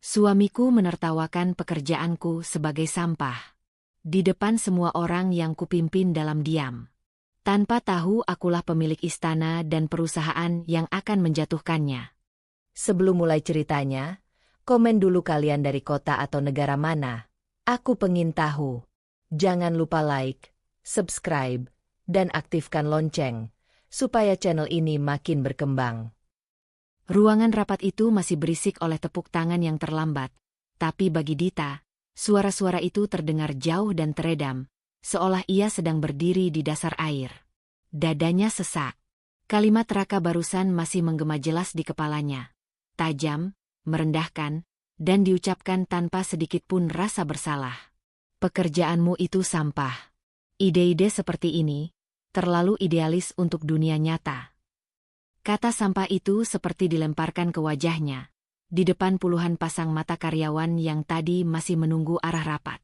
Suamiku menertawakan pekerjaanku sebagai sampah. Di depan semua orang yang kupimpin dalam diam. Tanpa tahu akulah pemilik istana dan perusahaan yang akan menjatuhkannya. Sebelum mulai ceritanya, komen dulu kalian dari kota atau negara mana. Aku pengen tahu. Jangan lupa like, subscribe, dan aktifkan lonceng, supaya channel ini makin berkembang. Ruangan rapat itu masih berisik oleh tepuk tangan yang terlambat. Tapi bagi Dita, suara-suara itu terdengar jauh dan teredam, seolah ia sedang berdiri di dasar air. Dadanya sesak. Kalimat Raka barusan masih menggema jelas di kepalanya. Tajam, merendahkan, dan diucapkan tanpa sedikit pun rasa bersalah. Pekerjaanmu itu sampah. Ide-ide seperti ini, terlalu idealis untuk dunia nyata. Kata sampah itu seperti dilemparkan ke wajahnya, di depan puluhan pasang mata karyawan yang tadi masih menunggu arah rapat.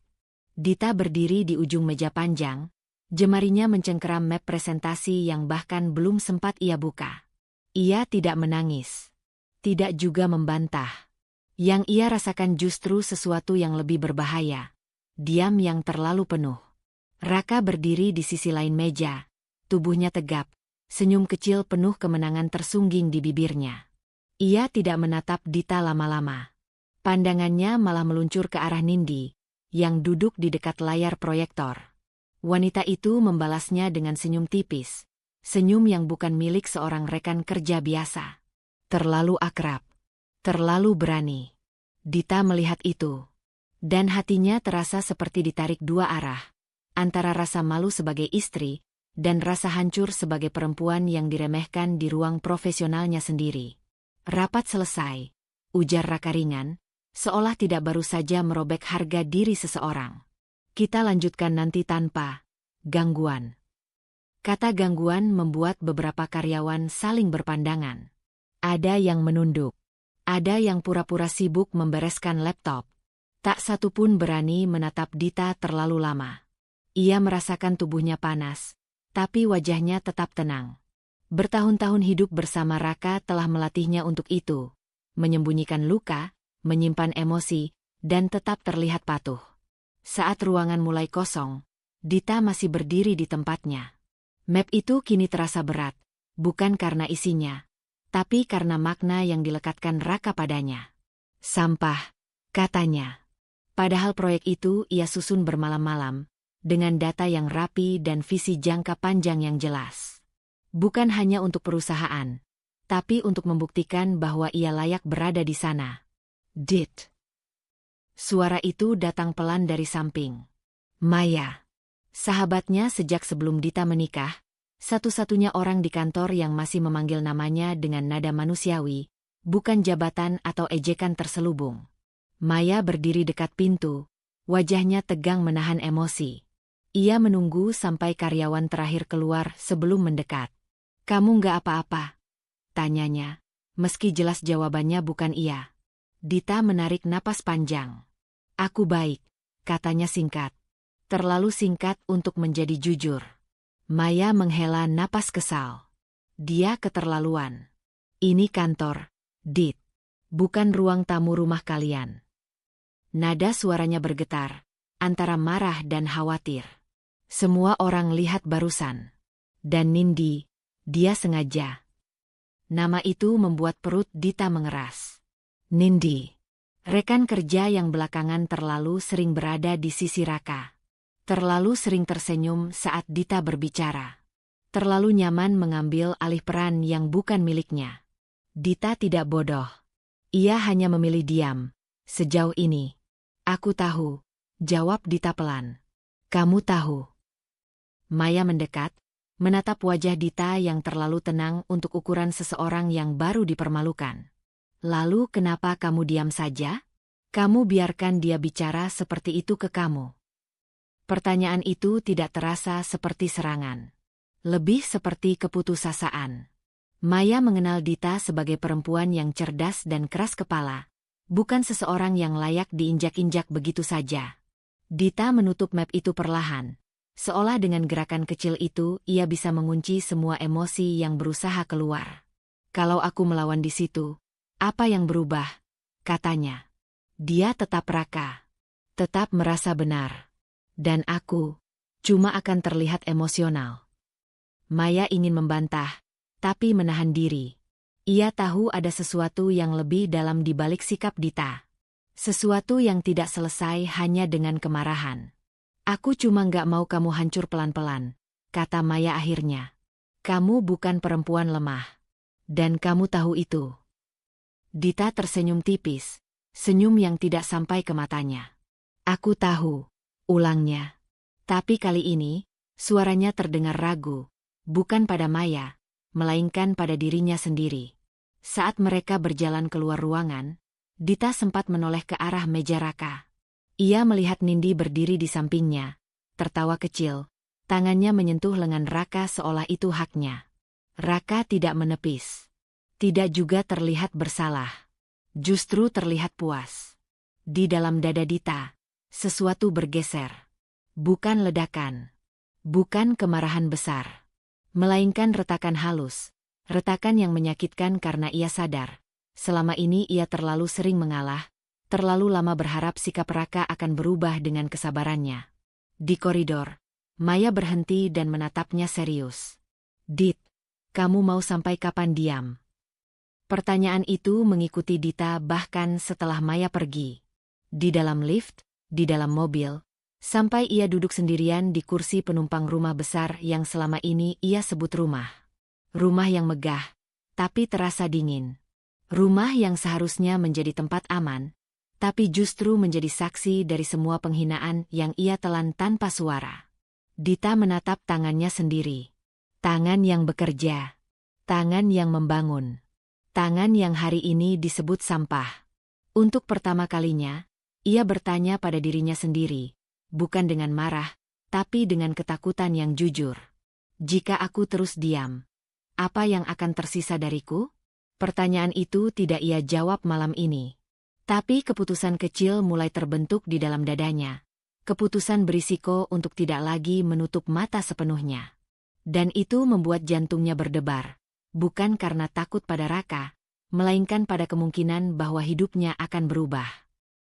Dita berdiri di ujung meja panjang, jemarinya mencengkeram map presentasi yang bahkan belum sempat ia buka. Ia tidak menangis, tidak juga membantah. Yang ia rasakan justru sesuatu yang lebih berbahaya, diam yang terlalu penuh. Raka berdiri di sisi lain meja, tubuhnya tegap. Senyum kecil penuh kemenangan tersungging di bibirnya. Ia tidak menatap Dita lama-lama. Pandangannya malah meluncur ke arah Nindi, yang duduk di dekat layar proyektor. Wanita itu membalasnya dengan senyum tipis. Senyum yang bukan milik seorang rekan kerja biasa. Terlalu akrab. Terlalu berani. Dita melihat itu. Dan hatinya terasa seperti ditarik dua arah. Antara rasa malu sebagai istri, dan rasa hancur sebagai perempuan yang diremehkan di ruang profesionalnya sendiri. Rapat selesai, ujar Raka ringan, seolah tidak baru saja merobek harga diri seseorang. Kita lanjutkan nanti tanpa gangguan. Kata gangguan membuat beberapa karyawan saling berpandangan. Ada yang menunduk. Ada yang pura-pura sibuk membereskan laptop. Tak satu pun berani menatap Dita terlalu lama. Ia merasakan tubuhnya panas. Tapi wajahnya tetap tenang. Bertahun-tahun hidup bersama Raka telah melatihnya untuk itu. Menyembunyikan luka, menyimpan emosi, dan tetap terlihat patuh. Saat ruangan mulai kosong, Dita masih berdiri di tempatnya. Map itu kini terasa berat, bukan karena isinya, tapi karena makna yang dilekatkan Raka padanya. Sampah, katanya. Padahal proyek itu ia susun bermalam-malam, dengan data yang rapi dan visi jangka panjang yang jelas. Bukan hanya untuk perusahaan, tapi untuk membuktikan bahwa ia layak berada di sana. Dit. Suara itu datang pelan dari samping. Maya. Sahabatnya sejak sebelum Dita menikah, satu-satunya orang di kantor yang masih memanggil namanya dengan nada manusiawi, bukan jabatan atau ejekan terselubung. Maya berdiri dekat pintu, wajahnya tegang menahan emosi. Ia menunggu sampai karyawan terakhir keluar sebelum mendekat. Kamu nggak apa-apa? Tanyanya, meski jelas jawabannya bukan iya. Dita menarik napas panjang. Aku baik, katanya singkat. Terlalu singkat untuk menjadi jujur. Maya menghela napas kesal. Dia keterlaluan. Ini kantor, Dit. Bukan ruang tamu rumah kalian. Nada suaranya bergetar, antara marah dan khawatir. Semua orang lihat barusan. Dan Nindi, dia sengaja. Nama itu membuat perut Dita mengeras. Nindi. Rekan kerja yang belakangan terlalu sering berada di sisi Raka. Terlalu sering tersenyum saat Dita berbicara. Terlalu nyaman mengambil alih peran yang bukan miliknya. Dita tidak bodoh. Ia hanya memilih diam. Sejauh ini. Aku tahu, jawab Dita pelan. Kamu tahu. Maya mendekat, menatap wajah Dita yang terlalu tenang untuk ukuran seseorang yang baru dipermalukan. Lalu kenapa kamu diam saja? Kamu biarkan dia bicara seperti itu ke kamu. Pertanyaan itu tidak terasa seperti serangan. Lebih seperti keputusasaan. Maya mengenal Dita sebagai perempuan yang cerdas dan keras kepala. Bukan seseorang yang layak diinjak-injak begitu saja. Dita menutup map itu perlahan. Seolah dengan gerakan kecil itu ia bisa mengunci semua emosi yang berusaha keluar. Kalau aku melawan di situ, apa yang berubah? Katanya. Dia tetap Raka. Tetap merasa benar. Dan aku cuma akan terlihat emosional. Maya ingin membantah, tapi menahan diri. Ia tahu ada sesuatu yang lebih dalam di balik sikap Dita. Sesuatu yang tidak selesai hanya dengan kemarahan. Aku cuma nggak mau kamu hancur pelan-pelan, kata Maya akhirnya. Kamu bukan perempuan lemah. Dan kamu tahu itu. Dita tersenyum tipis, senyum yang tidak sampai ke matanya. Aku tahu, ulangnya. Tapi kali ini, suaranya terdengar ragu, bukan pada Maya, melainkan pada dirinya sendiri. Saat mereka berjalan keluar ruangan, Dita sempat menoleh ke arah meja Raka. Ia melihat Nindi berdiri di sampingnya, tertawa kecil, tangannya menyentuh lengan Raka seolah itu haknya. Raka tidak menepis. Tidak juga terlihat bersalah. Justru terlihat puas. Di dalam dada Dita, sesuatu bergeser. Bukan ledakan. Bukan kemarahan besar. Melainkan retakan halus. Retakan yang menyakitkan karena ia sadar. Selama ini ia terlalu sering mengalah, terlalu lama berharap sikap Raka akan berubah dengan kesabarannya. Di koridor, Maya berhenti dan menatapnya serius. Dit, kamu mau sampai kapan diam? Pertanyaan itu mengikuti Dita bahkan setelah Maya pergi. Di dalam lift, di dalam mobil, sampai ia duduk sendirian di kursi penumpang rumah besar yang selama ini ia sebut rumah. Rumah yang megah, tapi terasa dingin. Rumah yang seharusnya menjadi tempat aman, tapi justru menjadi saksi dari semua penghinaan yang ia telan tanpa suara. Dita menatap tangannya sendiri. Tangan yang bekerja. Tangan yang membangun. Tangan yang hari ini disebut sampah. Untuk pertama kalinya, ia bertanya pada dirinya sendiri, bukan dengan marah, tapi dengan ketakutan yang jujur. Jika aku terus diam, apa yang akan tersisa dariku? Pertanyaan itu tidak ia jawab malam ini. Tapi keputusan kecil mulai terbentuk di dalam dadanya. Keputusan berisiko untuk tidak lagi menutup mata sepenuhnya. Dan itu membuat jantungnya berdebar. Bukan karena takut pada Raka, melainkan pada kemungkinan bahwa hidupnya akan berubah.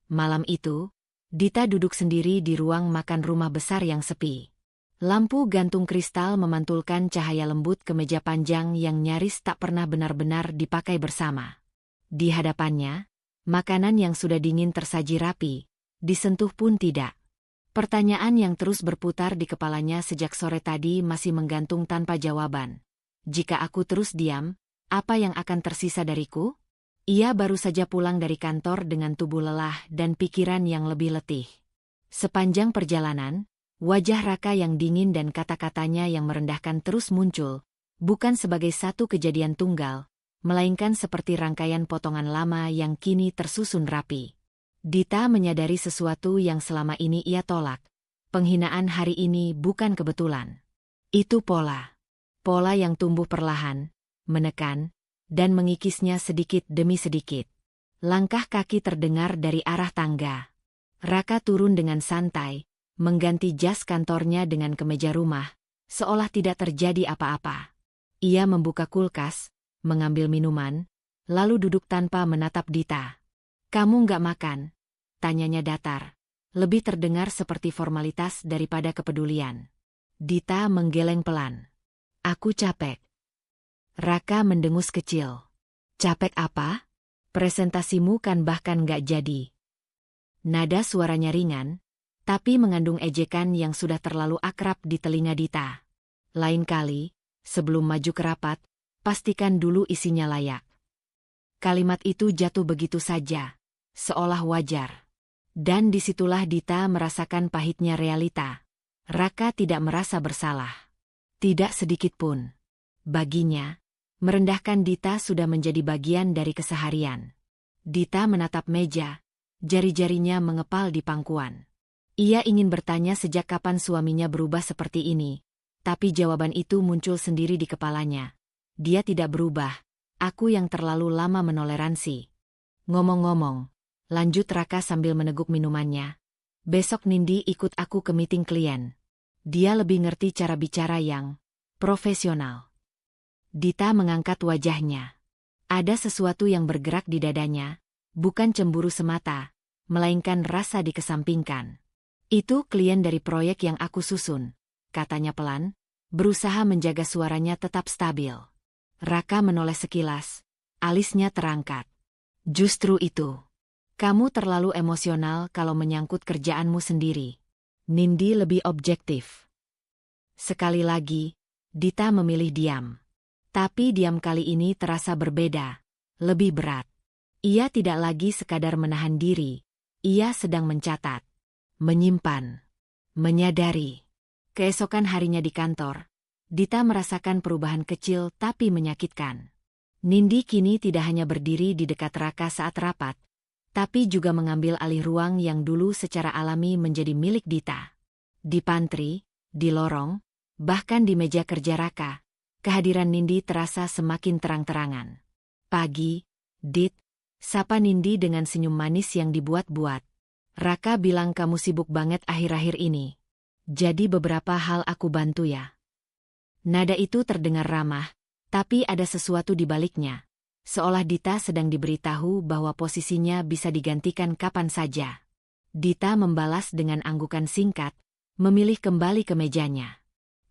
Malam itu, Dita duduk sendiri di ruang makan rumah besar yang sepi. Lampu gantung kristal memantulkan cahaya lembut ke meja panjang yang nyaris tak pernah benar-benar dipakai bersama. Di hadapannya, makanan yang sudah dingin tersaji rapi, disentuh pun tidak. Pertanyaan yang terus berputar di kepalanya sejak sore tadi masih menggantung tanpa jawaban. Jika aku terus diam, apa yang akan tersisa dariku? Ia baru saja pulang dari kantor dengan tubuh lelah dan pikiran yang lebih letih. Sepanjang perjalanan, wajah Raka yang dingin dan kata-katanya yang merendahkan terus muncul, bukan sebagai satu kejadian tunggal, melainkan seperti rangkaian potongan lama yang kini tersusun rapi. Dita menyadari sesuatu yang selama ini ia tolak. Penghinaan hari ini bukan kebetulan. Itu pola. Pola yang tumbuh perlahan, menekan, dan mengikisnya sedikit demi sedikit. Langkah kaki terdengar dari arah tangga. Raka turun dengan santai, mengganti jas kantornya dengan kemeja rumah, seolah tidak terjadi apa-apa. Ia membuka kulkas, mengambil minuman, lalu duduk tanpa menatap Dita. Kamu nggak makan? Tanyanya datar, lebih terdengar seperti formalitas daripada kepedulian. Dita menggeleng pelan. Aku capek. Raka mendengus kecil. Capek apa? Presentasimu kan bahkan nggak jadi. Nada suaranya ringan, tapi mengandung ejekan yang sudah terlalu akrab di telinga Dita. Lain kali, sebelum maju ke rapat, pastikan dulu isinya layak. Kalimat itu jatuh begitu saja, seolah wajar. Dan disitulah Dita merasakan pahitnya realita. Raka tidak merasa bersalah. Tidak sedikit pun. Baginya, merendahkan Dita sudah menjadi bagian dari keseharian. Dita menatap meja, jari-jarinya mengepal di pangkuan. Ia ingin bertanya sejak kapan suaminya berubah seperti ini, tapi jawaban itu muncul sendiri di kepalanya. Dia tidak berubah, aku yang terlalu lama menoleransi. Ngomong-ngomong, lanjut Raka sambil meneguk minumannya. Besok Nindi ikut aku ke meeting klien. Dia lebih ngerti cara bicara yang profesional. Dita mengangkat wajahnya. Ada sesuatu yang bergerak di dadanya, bukan cemburu semata, melainkan rasa dikesampingkan. Itu klien dari proyek yang aku susun, katanya pelan, berusaha menjaga suaranya tetap stabil. Raka menoleh sekilas, alisnya terangkat. Justru itu. Kamu terlalu emosional kalau menyangkut kerjaanmu sendiri. Nindi lebih objektif. Sekali lagi, Dita memilih diam. Tapi diam kali ini terasa berbeda, lebih berat. Ia tidak lagi sekadar menahan diri, ia sedang mencatat, menyimpan, menyadari. Keesokan harinya di kantor, Dita merasakan perubahan kecil tapi menyakitkan. Nindi kini tidak hanya berdiri di dekat Raka saat rapat, tapi juga mengambil alih ruang yang dulu secara alami menjadi milik Dita. Di pantry, di lorong, bahkan di meja kerja Raka, kehadiran Nindi terasa semakin terang-terangan. Pagi, Dit, sapa Nindi dengan senyum manis yang dibuat-buat. Raka bilang kamu sibuk banget akhir-akhir ini. Jadi beberapa hal aku bantu ya. Nada itu terdengar ramah, tapi ada sesuatu di baliknya. Seolah Dita sedang diberitahu bahwa posisinya bisa digantikan kapan saja. Dita membalas dengan anggukan singkat, memilih kembali ke mejanya.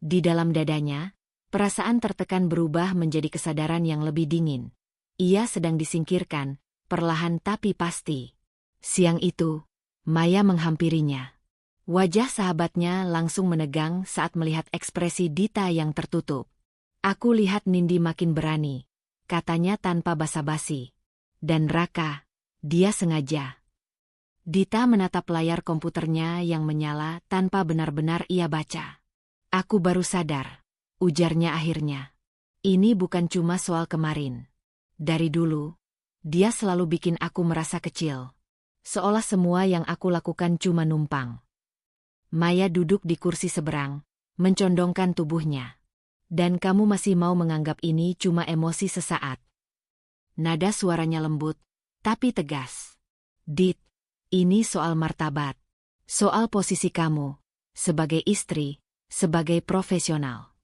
Di dalam dadanya, perasaan tertekan berubah menjadi kesadaran yang lebih dingin. Ia sedang disingkirkan, perlahan tapi pasti. Siang itu, Maya menghampirinya. Wajah sahabatnya langsung menegang saat melihat ekspresi Dita yang tertutup. Aku lihat Nindi makin berani, katanya tanpa basa-basi. Dan Raka, dia sengaja. Dita menatap layar komputernya yang menyala tanpa benar-benar ia baca. Aku baru sadar, ujarnya akhirnya. Ini bukan cuma soal kemarin. Dari dulu, dia selalu bikin aku merasa kecil. Seolah semua yang aku lakukan cuma numpang. Maya duduk di kursi seberang, mencondongkan tubuhnya. Dan kamu masih mau menganggap ini cuma emosi sesaat. Nada suaranya lembut, tapi tegas. Dit, ini soal martabat. Soal posisi kamu, sebagai istri, sebagai profesional.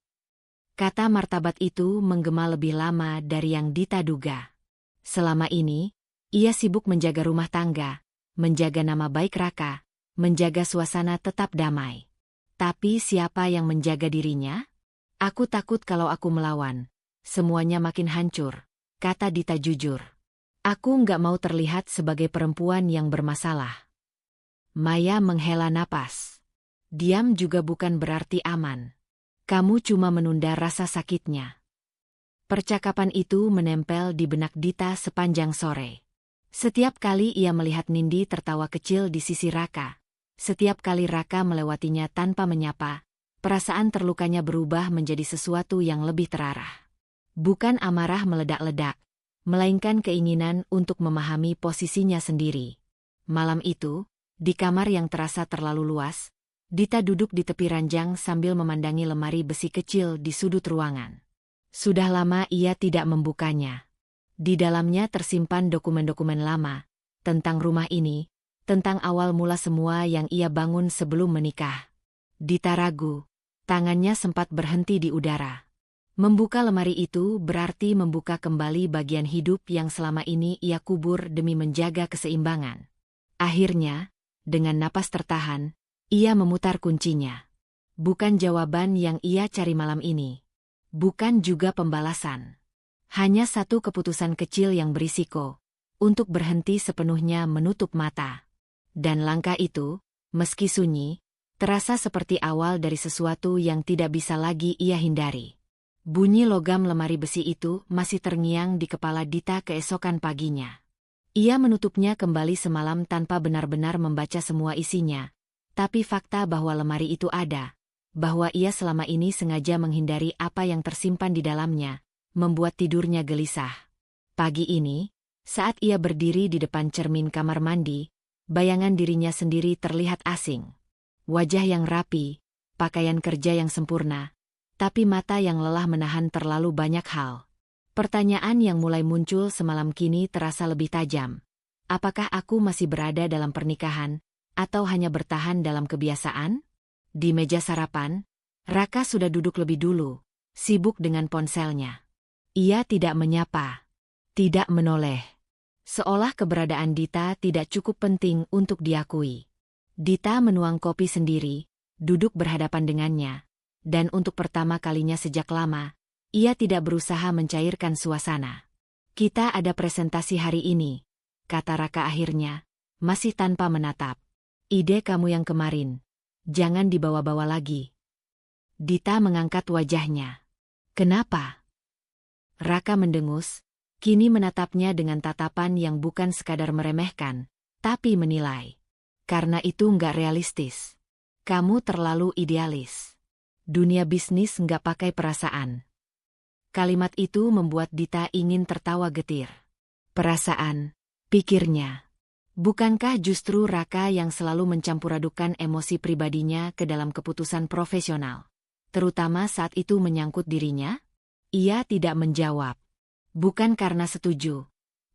Kata martabat itu menggema lebih lama dari yang Dita duga. Selama ini, ia sibuk menjaga rumah tangga, menjaga nama baik Raka, menjaga suasana tetap damai. Tapi siapa yang menjaga dirinya? Aku takut kalau aku melawan, semuanya makin hancur, kata Dita jujur. Aku nggak mau terlihat sebagai perempuan yang bermasalah. Maya menghela napas. Diam juga bukan berarti aman. Kamu cuma menunda rasa sakitnya. Percakapan itu menempel di benak Dita sepanjang sore. Setiap kali ia melihat Nindi tertawa kecil di sisi Raka, setiap kali Raka melewatinya tanpa menyapa, perasaan terlukanya berubah menjadi sesuatu yang lebih terarah. Bukan amarah meledak-ledak, melainkan keinginan untuk memahami posisinya sendiri. Malam itu, di kamar yang terasa terlalu luas, Dita duduk di tepi ranjang sambil memandangi lemari besi kecil di sudut ruangan. Sudah lama ia tidak membukanya. Di dalamnya tersimpan dokumen-dokumen lama, tentang rumah ini, tentang awal mula semua yang ia bangun sebelum menikah. Dita ragu. Tangannya sempat berhenti di udara. Membuka lemari itu berarti membuka kembali bagian hidup yang selama ini ia kubur demi menjaga keseimbangan. Akhirnya, dengan napas tertahan, ia memutar kuncinya. Bukan jawaban yang ia cari malam ini. Bukan juga pembalasan. Hanya satu keputusan kecil yang berisiko, untuk berhenti sepenuhnya menutup mata. Dan langkah itu, meski sunyi, terasa seperti awal dari sesuatu yang tidak bisa lagi ia hindari. Bunyi logam lemari besi itu masih terngiang di kepala Dita keesokan paginya. Ia menutupnya kembali semalam tanpa benar-benar membaca semua isinya, tapi fakta bahwa lemari itu ada, bahwa ia selama ini sengaja menghindari apa yang tersimpan di dalamnya, membuat tidurnya gelisah. Pagi ini, saat ia berdiri di depan cermin kamar mandi, bayangan dirinya sendiri terlihat asing. Wajah yang rapi, pakaian kerja yang sempurna, tapi mata yang lelah menahan terlalu banyak hal. Pertanyaan yang mulai muncul semalam kini terasa lebih tajam. Apakah aku masih berada dalam pernikahan, atau hanya bertahan dalam kebiasaan? Di meja sarapan, Raka sudah duduk lebih dulu, sibuk dengan ponselnya. Ia tidak menyapa, tidak menoleh. Seolah keberadaan Dita tidak cukup penting untuk diakui. Dita menuang kopi sendiri, duduk berhadapan dengannya, dan untuk pertama kalinya sejak lama, ia tidak berusaha mencairkan suasana. Kita ada presentasi hari ini, kata Raka akhirnya, masih tanpa menatap. Ide kamu yang kemarin, jangan dibawa-bawa lagi. Dita mengangkat wajahnya. Kenapa? Raka mendengus, kini menatapnya dengan tatapan yang bukan sekadar meremehkan, tapi menilai. Karena itu nggak realistis. Kamu terlalu idealis. Dunia bisnis nggak pakai perasaan. Kalimat itu membuat Dita ingin tertawa getir. Perasaan, pikirnya. Bukankah justru Raka yang selalu mencampuradukan emosi pribadinya ke dalam keputusan profesional? Terutama saat itu menyangkut dirinya? Ia tidak menjawab. Bukan karena setuju,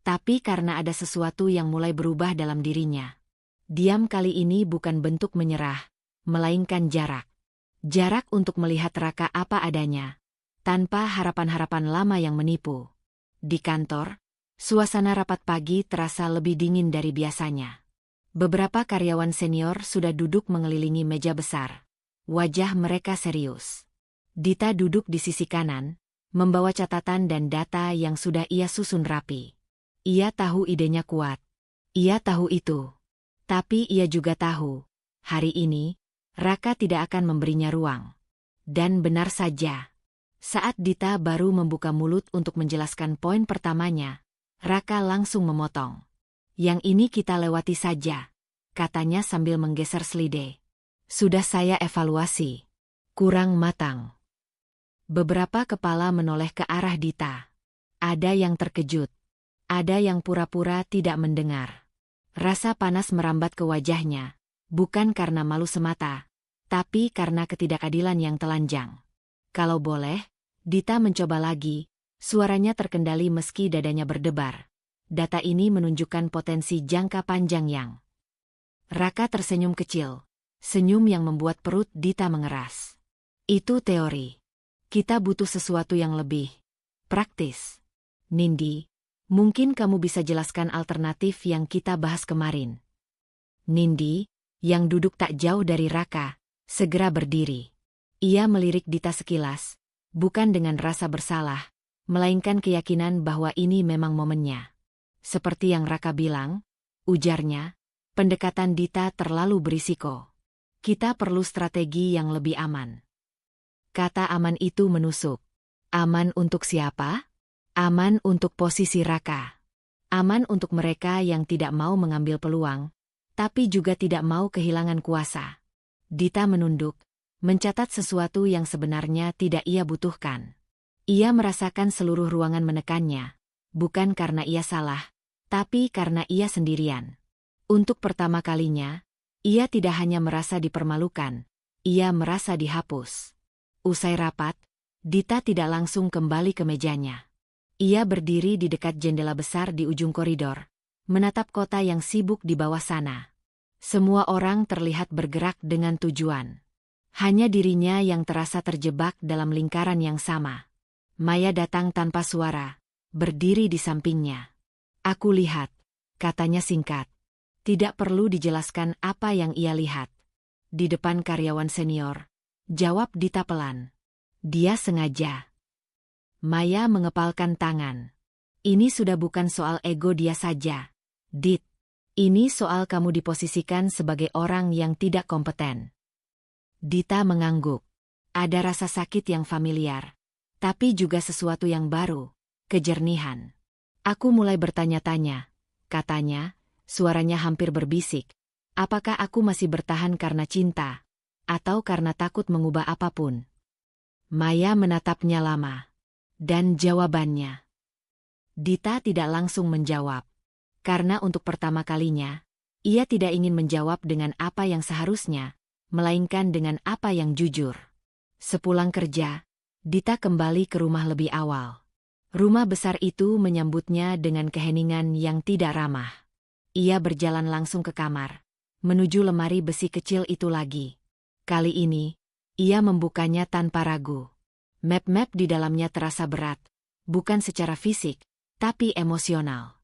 tapi karena ada sesuatu yang mulai berubah dalam dirinya. Diam kali ini bukan bentuk menyerah, melainkan jarak. Jarak untuk melihat Raka apa adanya, tanpa harapan-harapan lama yang menipu. Di kantor, suasana rapat pagi terasa lebih dingin dari biasanya. Beberapa karyawan senior sudah duduk mengelilingi meja besar. Wajah mereka serius. Dita duduk di sisi kanan, membawa catatan dan data yang sudah ia susun rapi. Ia tahu idenya kuat. Ia tahu itu. Tapi ia juga tahu, hari ini, Raka tidak akan memberinya ruang. Dan benar saja. Saat Dita baru membuka mulut untuk menjelaskan poin pertamanya, Raka langsung memotong. Yang ini kita lewati saja, katanya sambil menggeser selide. Sudah saya evaluasi. Kurang matang. Beberapa kepala menoleh ke arah Dita. Ada yang terkejut. Ada yang pura-pura tidak mendengar. Rasa panas merambat ke wajahnya, bukan karena malu semata, tapi karena ketidakadilan yang telanjang. Kalau boleh, Dita mencoba lagi, suaranya terkendali meski dadanya berdebar. Data ini menunjukkan potensi jangka panjang yang... Raka tersenyum kecil, senyum yang membuat perut Dita mengeras. Itu teori. Kita butuh sesuatu yang lebih praktis. Nindi, mungkin kamu bisa jelaskan alternatif yang kita bahas kemarin. Nindi, yang duduk tak jauh dari Raka, segera berdiri. Ia melirik Dita sekilas, bukan dengan rasa bersalah, melainkan keyakinan bahwa ini memang momennya. Seperti yang Raka bilang, ujarnya, pendekatan Dita terlalu berisiko. Kita perlu strategi yang lebih aman. Kata aman itu menusuk. Aman untuk siapa? Aman untuk posisi Raka. Aman untuk mereka yang tidak mau mengambil peluang, tapi juga tidak mau kehilangan kuasa. Dita menunduk, mencatat sesuatu yang sebenarnya tidak ia butuhkan. Ia merasakan seluruh ruangan menekannya, bukan karena ia salah, tapi karena ia sendirian. Untuk pertama kalinya, ia tidak hanya merasa dipermalukan, ia merasa dihapus. Usai rapat, Dita tidak langsung kembali ke mejanya. Ia berdiri di dekat jendela besar di ujung koridor, menatap kota yang sibuk di bawah sana. Semua orang terlihat bergerak dengan tujuan. Hanya dirinya yang terasa terjebak dalam lingkaran yang sama. Maya datang tanpa suara, berdiri di sampingnya. Aku lihat, katanya singkat. Tidak perlu dijelaskan apa yang ia lihat. Di depan karyawan senior, jawab Dita pelan. Dia sengaja. Maya mengepalkan tangan. Ini sudah bukan soal ego dia saja, Dit. Ini soal kamu diposisikan sebagai orang yang tidak kompeten. Dita mengangguk. Ada rasa sakit yang familiar, tapi juga sesuatu yang baru, kejernihan. Aku mulai bertanya-tanya, katanya, suaranya hampir berbisik. Apakah aku masih bertahan karena cinta? Atau karena takut mengubah apapun? Maya menatapnya lama. Dan jawabannya. Dita tidak langsung menjawab. Karena untuk pertama kalinya, ia tidak ingin menjawab dengan apa yang seharusnya, melainkan dengan apa yang jujur. Sepulang kerja, Dita kembali ke rumah lebih awal. Rumah besar itu menyambutnya dengan keheningan yang tidak ramah. Ia berjalan langsung ke kamar, menuju lemari besi kecil itu lagi. Kali ini, ia membukanya tanpa ragu. Map-map di dalamnya terasa berat, bukan secara fisik, tapi emosional.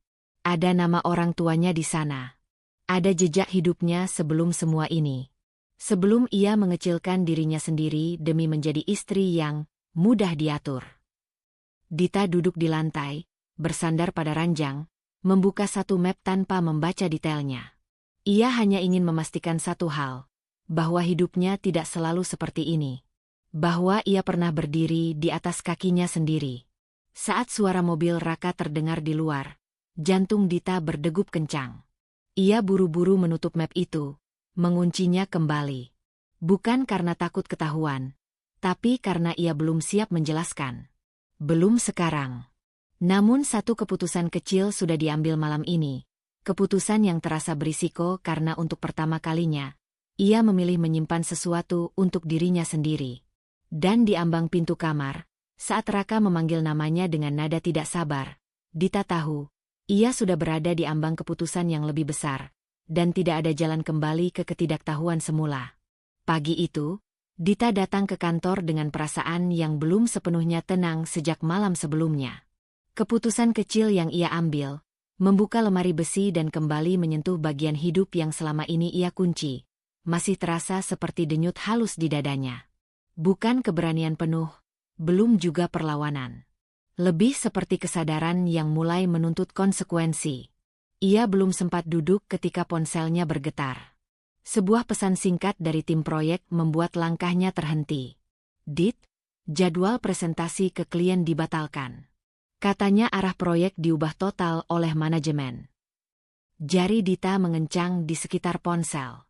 Ada nama orang tuanya di sana. Ada jejak hidupnya sebelum semua ini. Sebelum ia mengecilkan dirinya sendiri demi menjadi istri yang mudah diatur. Dita duduk di lantai, bersandar pada ranjang, membuka satu map tanpa membaca detailnya. Ia hanya ingin memastikan satu hal, bahwa hidupnya tidak selalu seperti ini. Bahwa ia pernah berdiri di atas kakinya sendiri. Saat suara mobil Raka terdengar di luar, jantung Dita berdegup kencang. Ia buru-buru menutup map itu, menguncinya kembali. Bukan karena takut ketahuan, tapi karena ia belum siap menjelaskan. Belum sekarang. Namun satu keputusan kecil sudah diambil malam ini. Keputusan yang terasa berisiko karena untuk pertama kalinya, ia memilih menyimpan sesuatu untuk dirinya sendiri. Dan di ambang pintu kamar, saat Raka memanggil namanya dengan nada tidak sabar, Dita tahu, ia sudah berada di ambang keputusan yang lebih besar, dan tidak ada jalan kembali ke ketidaktahuan semula. Pagi itu, Dita datang ke kantor dengan perasaan yang belum sepenuhnya tenang sejak malam sebelumnya. Keputusan kecil yang ia ambil, membuka lemari besi dan kembali menyentuh bagian hidup yang selama ini ia kunci, masih terasa seperti denyut halus di dadanya. Bukan keberanian penuh, belum juga perlawanan. Lebih seperti kesadaran yang mulai menuntut konsekuensi. Ia belum sempat duduk ketika ponselnya bergetar. Sebuah pesan singkat dari tim proyek membuat langkahnya terhenti. "Dit, jadwal presentasi ke klien dibatalkan." Katanya arah proyek diubah total oleh manajemen. Jari Dita mengencang di sekitar ponsel.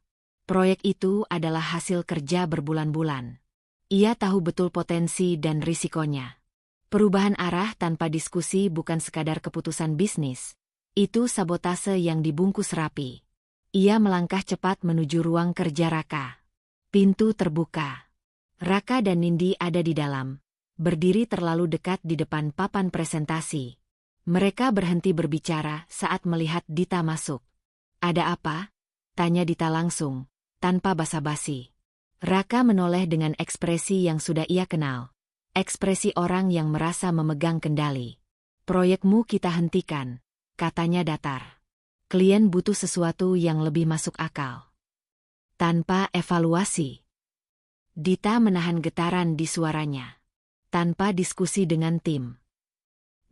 Proyek itu adalah hasil kerja berbulan-bulan. Ia tahu betul potensi dan risikonya. Perubahan arah tanpa diskusi bukan sekadar keputusan bisnis. Itu sabotase yang dibungkus rapi. Ia melangkah cepat menuju ruang kerja Raka. Pintu terbuka. Raka dan Nindi ada di dalam, berdiri terlalu dekat di depan papan presentasi. Mereka berhenti berbicara saat melihat Dita masuk. "Ada apa?" tanya Dita langsung, tanpa basa-basi. Raka menoleh dengan ekspresi yang sudah ia kenal. Ekspresi orang yang merasa memegang kendali. "Proyekmu kita hentikan," katanya datar. "Klien butuh sesuatu yang lebih masuk akal." Tanpa evaluasi. Dita menahan getaran di suaranya. Tanpa diskusi dengan tim.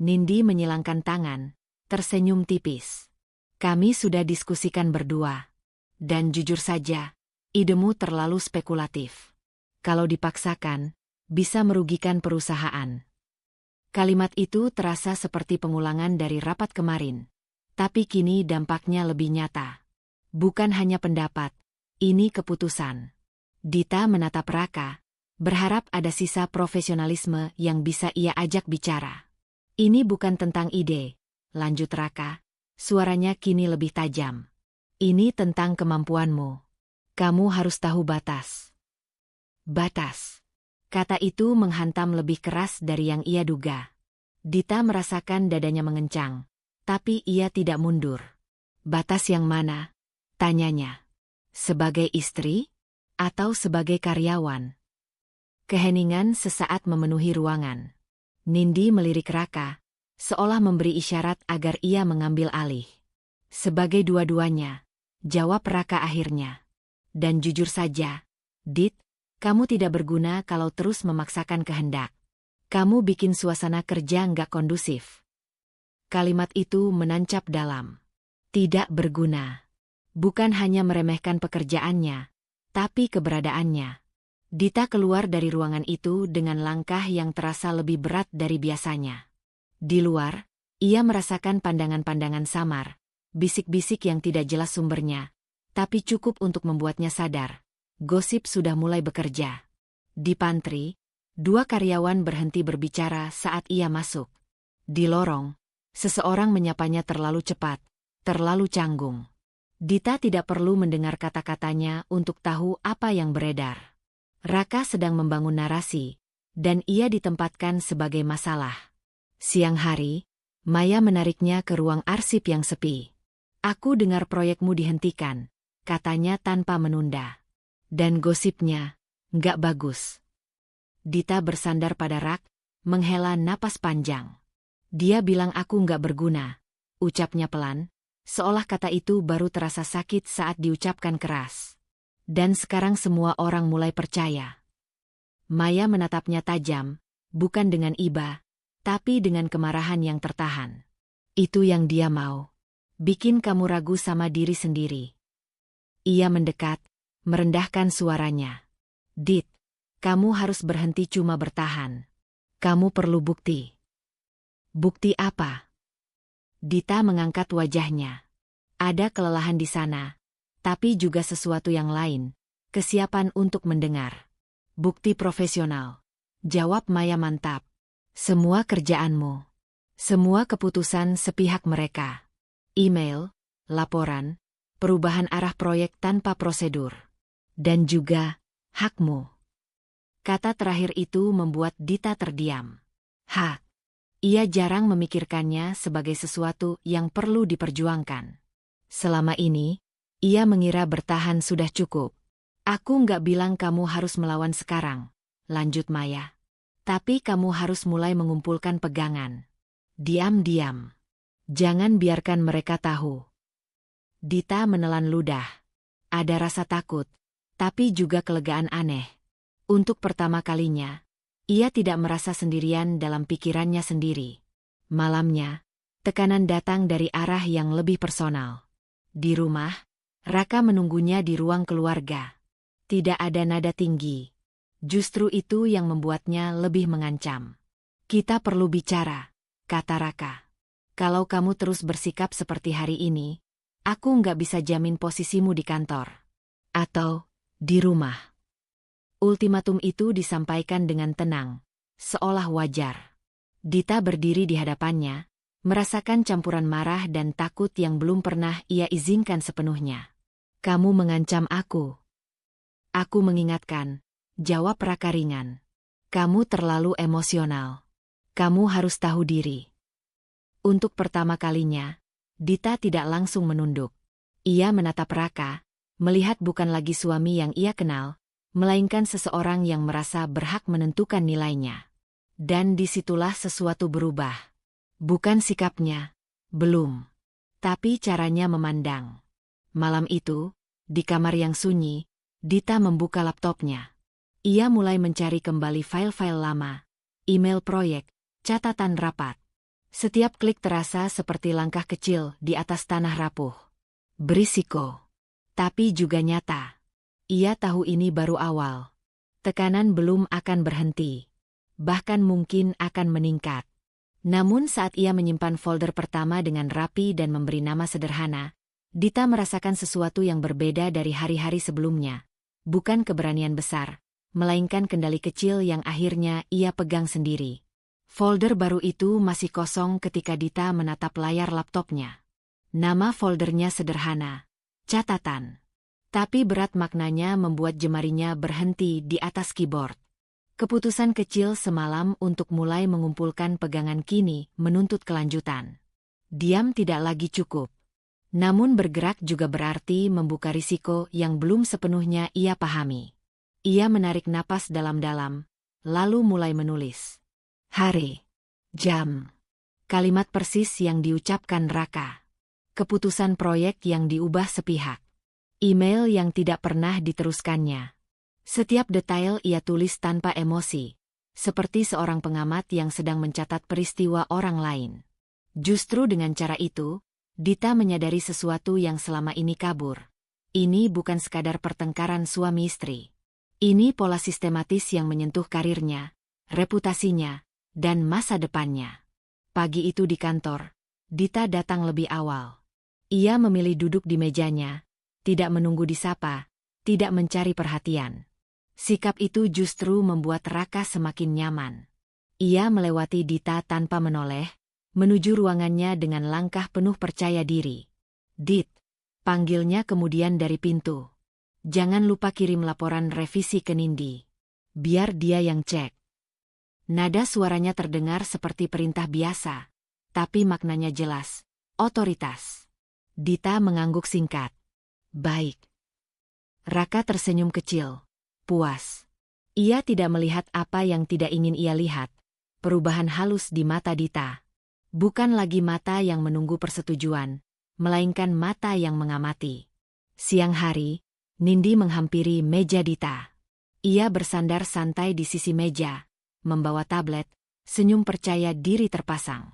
Nindi menyilangkan tangan, tersenyum tipis. "Kami sudah diskusikan berdua. Dan jujur saja, idemu terlalu spekulatif. Kalau dipaksakan, bisa merugikan perusahaan." Kalimat itu terasa seperti pengulangan dari rapat kemarin. Tapi kini dampaknya lebih nyata. Bukan hanya pendapat, ini keputusan. Dita menatap Raka, berharap ada sisa profesionalisme yang bisa ia ajak bicara. "Ini bukan tentang ide," lanjut Raka, suaranya kini lebih tajam. "Ini tentang kemampuanmu. Kamu harus tahu batas." Batas. Kata itu menghantam lebih keras dari yang ia duga. Dita merasakan dadanya mengencang, tapi ia tidak mundur. "Batas yang mana?" tanyanya. "Sebagai istri? Atau sebagai karyawan?" Keheningan sesaat memenuhi ruangan. Nindi melirik Raka, seolah memberi isyarat agar ia mengambil alih. "Sebagai dua-duanya," jawab Raka akhirnya. "Dan jujur saja, Dit, kamu tidak berguna kalau terus memaksakan kehendak. Kamu bikin suasana kerja nggak kondusif." Kalimat itu menancap dalam. Tidak berguna. Bukan hanya meremehkan pekerjaannya, tapi keberadaannya. Dita keluar dari ruangan itu dengan langkah yang terasa lebih berat dari biasanya. Di luar, ia merasakan pandangan-pandangan samar, bisik-bisik yang tidak jelas sumbernya, tapi cukup untuk membuatnya sadar. Gosip sudah mulai bekerja. Di pantry, dua karyawan berhenti berbicara saat ia masuk. Di lorong, seseorang menyapanya terlalu cepat, terlalu canggung. Dita tidak perlu mendengar kata-katanya untuk tahu apa yang beredar. Raka sedang membangun narasi, dan ia ditempatkan sebagai masalah. Siang hari, Maya menariknya ke ruang arsip yang sepi. "Aku dengar proyekmu dihentikan," katanya tanpa menunda. "Dan gosipnya, nggak bagus." Dita bersandar pada rak, menghela napas panjang. "Dia bilang aku nggak berguna," ucapnya pelan, seolah kata itu baru terasa sakit saat diucapkan keras. Dan sekarang semua orang mulai percaya. Maya menatapnya tajam, bukan dengan iba, tapi dengan kemarahan yang tertahan. Itu yang dia mau. Bikin kamu ragu sama diri sendiri. Ia mendekat, merendahkan suaranya. Dit, kamu harus berhenti cuma bertahan. Kamu perlu bukti. Bukti apa? Dita mengangkat wajahnya. Ada kelelahan di sana, tapi juga sesuatu yang lain, kesiapan untuk mendengar. Bukti profesional. Jawab Maya mantap. Semua kerjaanmu. Semua keputusan sepihak mereka. Email, laporan, perubahan arah proyek tanpa prosedur. Dan juga, hakmu. Kata terakhir itu membuat Dita terdiam. Hak. Ia jarang memikirkannya sebagai sesuatu yang perlu diperjuangkan. Selama ini, ia mengira bertahan sudah cukup. Aku nggak bilang kamu harus melawan sekarang, lanjut Maya. Tapi kamu harus mulai mengumpulkan pegangan. Diam-diam. Jangan biarkan mereka tahu. Dita menelan ludah. Ada rasa takut, tapi juga kelegaan aneh. Untuk pertama kalinya, ia tidak merasa sendirian dalam pikirannya sendiri. Malamnya, tekanan datang dari arah yang lebih personal. Di rumah, Raka menunggunya di ruang keluarga. Tidak ada nada tinggi. Justru itu yang membuatnya lebih mengancam. Kita perlu bicara, kata Raka. Kalau kamu terus bersikap seperti hari ini, aku nggak bisa jamin posisimu di kantor. Atau, di rumah. Ultimatum itu disampaikan dengan tenang, seolah wajar. Dita berdiri di hadapannya, merasakan campuran marah dan takut yang belum pernah ia izinkan sepenuhnya. Kamu mengancam aku. Aku mengingatkan, jawab Raka ringan. Kamu terlalu emosional. Kamu harus tahu diri. Untuk pertama kalinya, Dita tidak langsung menunduk. Ia menatap Raka, melihat bukan lagi suami yang ia kenal, melainkan seseorang yang merasa berhak menentukan nilainya. Dan disitulah sesuatu berubah. Bukan sikapnya, belum. Tapi caranya memandang. Malam itu, di kamar yang sunyi, Dita membuka laptopnya. Ia mulai mencari kembali file-file lama, email proyek, catatan rapat. Setiap klik terasa seperti langkah kecil di atas tanah rapuh. Berisiko. Tapi juga nyata. Ia tahu ini baru awal. Tekanan belum akan berhenti. Bahkan mungkin akan meningkat. Namun saat ia menyimpan folder pertama dengan rapi dan memberi nama sederhana, Dita merasakan sesuatu yang berbeda dari hari-hari sebelumnya. Bukan keberanian besar, melainkan kendali kecil yang akhirnya ia pegang sendiri. Folder baru itu masih kosong ketika Dita menatap layar laptopnya. Nama foldernya sederhana, catatan. Tapi berat maknanya membuat jemarinya berhenti di atas keyboard. Keputusan kecil semalam untuk mulai mengumpulkan pegangan kini menuntut kelanjutan. Diam tidak lagi cukup. Namun bergerak juga berarti membuka risiko yang belum sepenuhnya ia pahami. Ia menarik napas dalam-dalam, lalu mulai menulis. Hari, jam, kalimat persis yang diucapkan Raka. Keputusan proyek yang diubah sepihak. Email yang tidak pernah diteruskannya. Setiap detail ia tulis tanpa emosi, seperti seorang pengamat yang sedang mencatat peristiwa orang lain. Justru dengan cara itu, Dita menyadari sesuatu yang selama ini kabur. Ini bukan sekadar pertengkaran suami istri. Ini pola sistematis yang menyentuh karirnya, reputasinya, dan masa depannya. Pagi itu di kantor, Dita datang lebih awal. Ia memilih duduk di mejanya, tidak menunggu disapa, tidak mencari perhatian. Sikap itu justru membuat Raka semakin nyaman. Ia melewati Dita tanpa menoleh, menuju ruangannya dengan langkah penuh percaya diri. Dit, panggilnya kemudian dari pintu. Jangan lupa kirim laporan revisi ke Nindi. Biar dia yang cek. Nada suaranya terdengar seperti perintah biasa, tapi maknanya jelas, otoritas. Dita mengangguk singkat. Baik. Raka tersenyum kecil, puas. Ia tidak melihat apa yang tidak ingin ia lihat, perubahan halus di mata Dita. Bukan lagi mata yang menunggu persetujuan, melainkan mata yang mengamati. Siang hari, Nindi menghampiri meja Dita. Ia bersandar santai di sisi meja, membawa tablet, senyum percaya diri terpasang.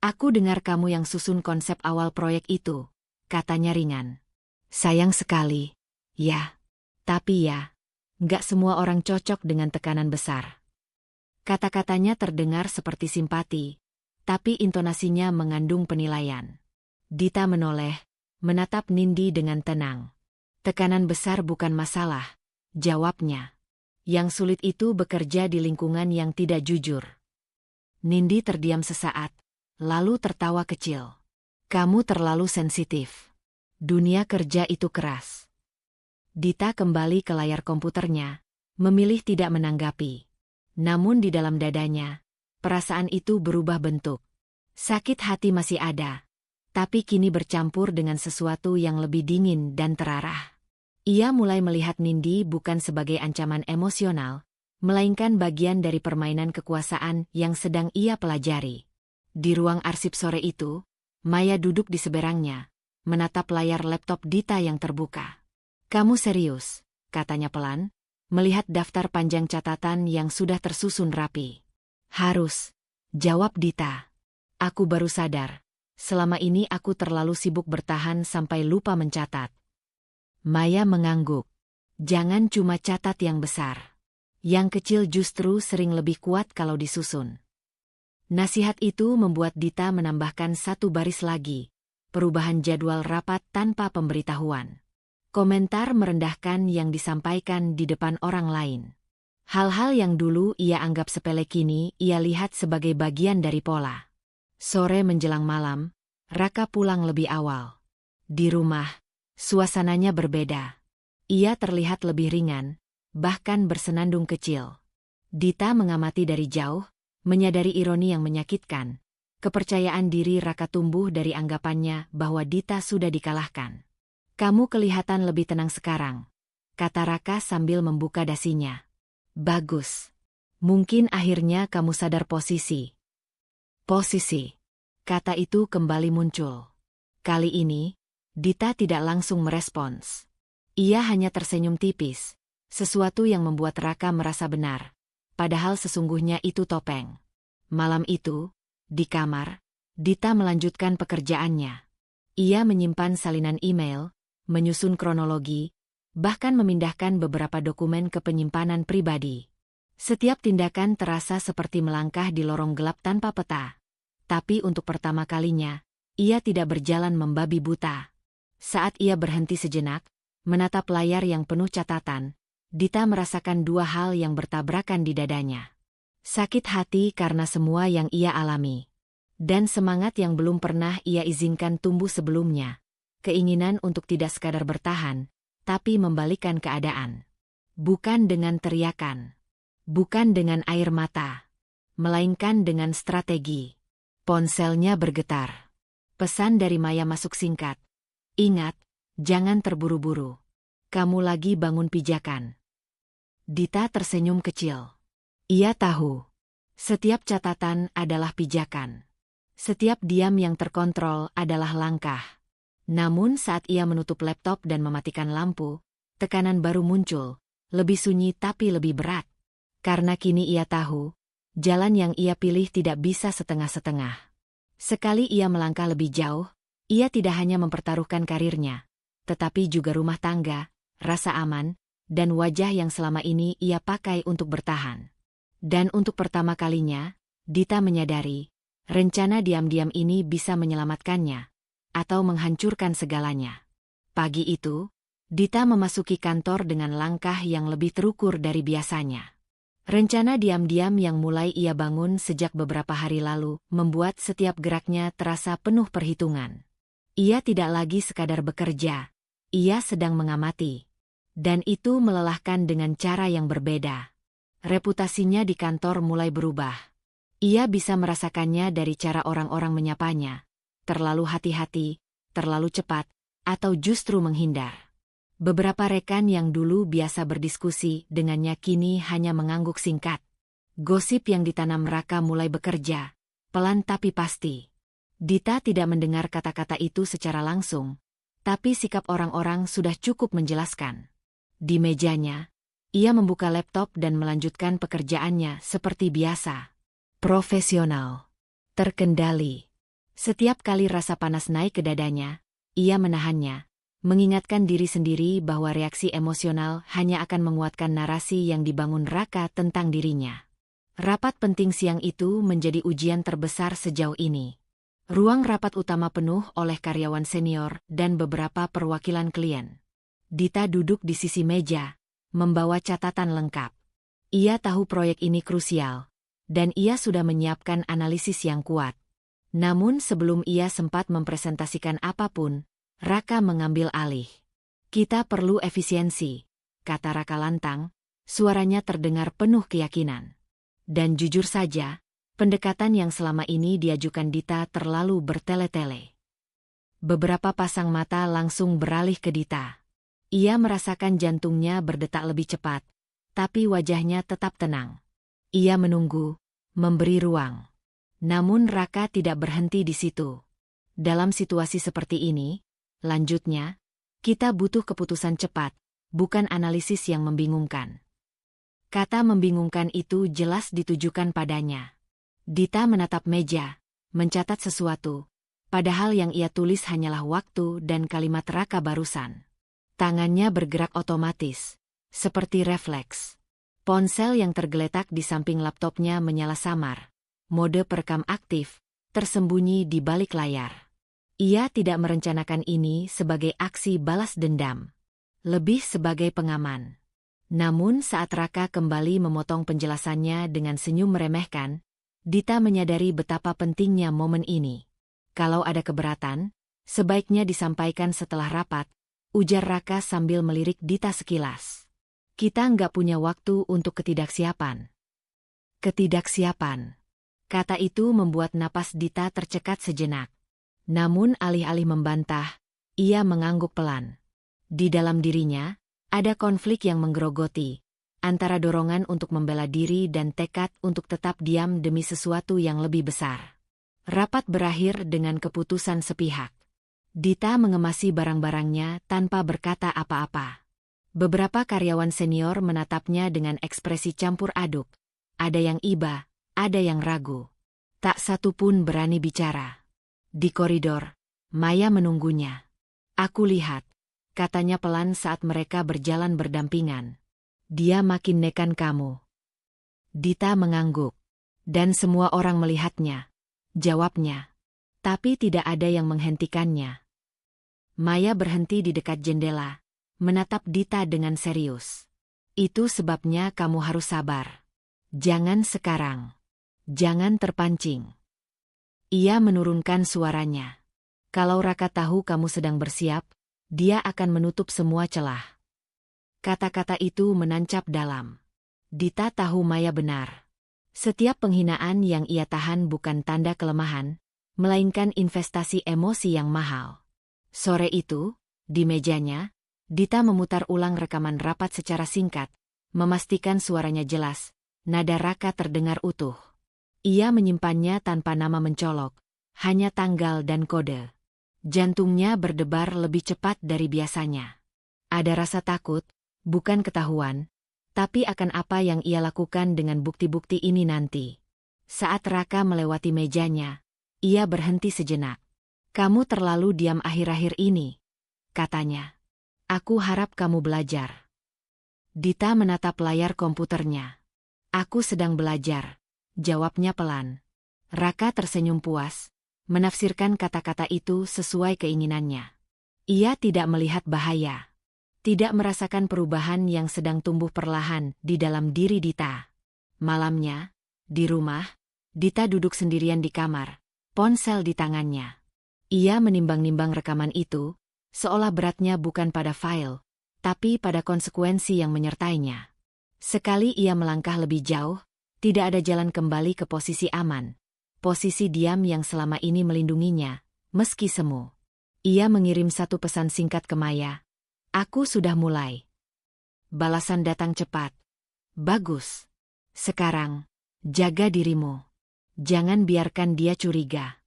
Aku dengar kamu yang susun konsep awal proyek itu, katanya ringan. Sayang sekali, ya. Tapi ya, nggak semua orang cocok dengan tekanan besar. Kata-katanya terdengar seperti simpati, tapi intonasinya mengandung penilaian. Dita menoleh, menatap Nindi dengan tenang. Tekanan besar bukan masalah, jawabnya. Yang sulit itu bekerja di lingkungan yang tidak jujur. Nindi terdiam sesaat, lalu tertawa kecil. Kamu terlalu sensitif. Dunia kerja itu keras. Dita kembali ke layar komputernya, memilih tidak menanggapi. Namun di dalam dadanya, perasaan itu berubah bentuk. Sakit hati masih ada, tapi kini bercampur dengan sesuatu yang lebih dingin dan terarah. Ia mulai melihat Nindi bukan sebagai ancaman emosional, melainkan bagian dari permainan kekuasaan yang sedang ia pelajari. Di ruang arsip sore itu, Maya duduk di seberangnya, menatap layar laptop Dita yang terbuka. Kamu serius, katanya pelan, melihat daftar panjang catatan yang sudah tersusun rapi. Harus, jawab Dita. Aku baru sadar, selama ini aku terlalu sibuk bertahan sampai lupa mencatat. Maya mengangguk. Jangan cuma catat yang besar. Yang kecil justru sering lebih kuat kalau disusun. Nasihat itu membuat Dita menambahkan satu baris lagi. Perubahan jadwal rapat tanpa pemberitahuan. Komentar merendahkan yang disampaikan di depan orang lain. Hal-hal yang dulu ia anggap sepele kini ia lihat sebagai bagian dari pola. Sore menjelang malam, Raka pulang lebih awal. Di rumah, suasananya berbeda. Ia terlihat lebih ringan, bahkan bersenandung kecil. Dita mengamati dari jauh, menyadari ironi yang menyakitkan. Kepercayaan diri Raka tumbuh dari anggapannya bahwa Dita sudah dikalahkan. Kamu kelihatan lebih tenang sekarang, kata Raka sambil membuka dasinya. Bagus. Mungkin akhirnya kamu sadar posisi. Posisi. Kata itu kembali muncul. Kali ini, Dita tidak langsung merespons. Ia hanya tersenyum tipis, sesuatu yang membuat Raka merasa benar. Padahal sesungguhnya itu topeng. Malam itu, di kamar, Dita melanjutkan pekerjaannya. Ia menyimpan salinan email, menyusun kronologi, bahkan memindahkan beberapa dokumen ke penyimpanan pribadi. Setiap tindakan terasa seperti melangkah di lorong gelap tanpa peta. Tapi untuk pertama kalinya, ia tidak berjalan membabi buta. Saat ia berhenti sejenak, menatap layar yang penuh catatan, Dita merasakan dua hal yang bertabrakan di dadanya. Sakit hati karena semua yang ia alami. Dan semangat yang belum pernah ia izinkan tumbuh sebelumnya. Keinginan untuk tidak sekadar bertahan, tapi membalikkan keadaan. Bukan dengan teriakan. Bukan dengan air mata. Melainkan dengan strategi. Ponselnya bergetar. Pesan dari Maya masuk singkat. Ingat, jangan terburu-buru. Kamu lagi bangun pijakan. Dita tersenyum kecil. Ia tahu. Setiap catatan adalah pijakan. Setiap diam yang terkontrol adalah langkah. Namun saat ia menutup laptop dan mematikan lampu, tekanan baru muncul, lebih sunyi tapi lebih berat. Karena kini ia tahu, jalan yang ia pilih tidak bisa setengah-setengah. Sekali ia melangkah lebih jauh, ia tidak hanya mempertaruhkan karirnya, tetapi juga rumah tangga, rasa aman, dan wajah yang selama ini ia pakai untuk bertahan. Dan untuk pertama kalinya, Dita menyadari, rencana diam-diam ini bisa menyelamatkannya, atau menghancurkan segalanya. Pagi itu, Dita memasuki kantor dengan langkah yang lebih terukur dari biasanya. Rencana diam-diam yang mulai ia bangun sejak beberapa hari lalu membuat setiap geraknya terasa penuh perhitungan. Ia tidak lagi sekadar bekerja, ia sedang mengamati. Dan itu melelahkan dengan cara yang berbeda. Reputasinya di kantor mulai berubah. Ia bisa merasakannya dari cara orang-orang menyapanya. Terlalu hati-hati, terlalu cepat, atau justru menghindar. Beberapa rekan yang dulu biasa berdiskusi dengannya kini hanya mengangguk singkat. Gosip yang ditanam Raka mulai bekerja, pelan tapi pasti. Dita tidak mendengar kata-kata itu secara langsung, tapi sikap orang-orang sudah cukup menjelaskan. Di mejanya, ia membuka laptop dan melanjutkan pekerjaannya seperti biasa. Profesional. Terkendali. Setiap kali rasa panas naik ke dadanya, ia menahannya, mengingatkan diri sendiri bahwa reaksi emosional hanya akan menguatkan narasi yang dibangun Raka tentang dirinya. Rapat penting siang itu menjadi ujian terbesar sejauh ini. Ruang rapat utama penuh oleh karyawan senior dan beberapa perwakilan klien. Dita duduk di sisi meja, membawa catatan lengkap. Ia tahu proyek ini krusial, dan ia sudah menyiapkan analisis yang kuat. Namun sebelum ia sempat mempresentasikan apapun, Raka mengambil alih. "Kita perlu efisiensi," kata Raka lantang, suaranya terdengar penuh keyakinan. Dan jujur saja, pendekatan yang selama ini diajukan Dita terlalu bertele-tele. Beberapa pasang mata langsung beralih ke Dita. Ia merasakan jantungnya berdetak lebih cepat, tapi wajahnya tetap tenang. Ia menunggu, memberi ruang. Namun Raka tidak berhenti di situ. "Dalam situasi seperti ini," lanjutnya, "kita butuh keputusan cepat, bukan analisis yang membingungkan." Kata membingungkan itu jelas ditujukan padanya. Dita menatap meja, mencatat sesuatu, padahal yang ia tulis hanyalah waktu dan kalimat Raka barusan. Tangannya bergerak otomatis, seperti refleks. Ponsel yang tergeletak di samping laptopnya menyala samar. Mode perekam aktif, tersembunyi di balik layar. Ia tidak merencanakan ini sebagai aksi balas dendam, lebih sebagai pengaman. Namun saat Raka kembali memotong penjelasannya dengan senyum meremehkan, Dita menyadari betapa pentingnya momen ini. "Kalau ada keberatan, sebaiknya disampaikan setelah rapat," ujar Raka sambil melirik Dita sekilas. "Kita nggak punya waktu untuk ketidaksiapan." Ketidaksiapan. Kata itu membuat napas Dita tercekat sejenak. Namun alih-alih membantah, ia mengangguk pelan. Di dalam dirinya, ada konflik yang menggerogoti, antara dorongan untuk membela diri dan tekad untuk tetap diam demi sesuatu yang lebih besar. Rapat berakhir dengan keputusan sepihak. Dita mengemasi barang-barangnya tanpa berkata apa-apa. Beberapa karyawan senior menatapnya dengan ekspresi campur aduk. Ada yang iba, ada yang ragu. Tak satu pun berani bicara. Di koridor, Maya menunggunya. "Aku lihat," katanya pelan saat mereka berjalan berdampingan. "Dia makin nekan kamu." Dita mengangguk. "Dan semua orang melihatnya," jawabnya. Tapi tidak ada yang menghentikannya. Maya berhenti di dekat jendela, menatap Dita dengan serius. "Itu sebabnya kamu harus sabar. Jangan sekarang. Jangan terpancing." Ia menurunkan suaranya. "Kalau Raka tahu kamu sedang bersiap, dia akan menutup semua celah." Kata-kata itu menancap dalam. Dita tahu Maya benar. Setiap penghinaan yang ia tahan bukan tanda kelemahan, melainkan investasi emosi yang mahal. Sore itu, di mejanya, Dita memutar ulang rekaman rapat secara singkat, memastikan suaranya jelas, nada Raka terdengar utuh. Ia menyimpannya tanpa nama mencolok, hanya tanggal dan kode. Jantungnya berdebar lebih cepat dari biasanya. Ada rasa takut, bukan ketahuan, tapi akan apa yang ia lakukan dengan bukti-bukti ini nanti. Saat Raka melewati mejanya, ia berhenti sejenak. "Kamu terlalu diam akhir-akhir ini," katanya. "Aku harap kamu belajar." Dita menatap layar komputernya. "Aku sedang belajar," jawabnya pelan. Raka tersenyum puas, menafsirkan kata-kata itu sesuai keinginannya. Ia tidak melihat bahaya. Tidak merasakan perubahan yang sedang tumbuh perlahan di dalam diri Dita. Malamnya, di rumah, Dita duduk sendirian di kamar, ponsel di tangannya. Ia menimbang-nimbang rekaman itu, seolah beratnya bukan pada file, tapi pada konsekuensi yang menyertainya. Sekali ia melangkah lebih jauh, tidak ada jalan kembali ke posisi aman. Posisi diam yang selama ini melindunginya, meski semu. Ia mengirim satu pesan singkat ke Maya. "Aku sudah mulai." Balasan datang cepat. "Bagus. Sekarang, jaga dirimu. Jangan biarkan dia curiga."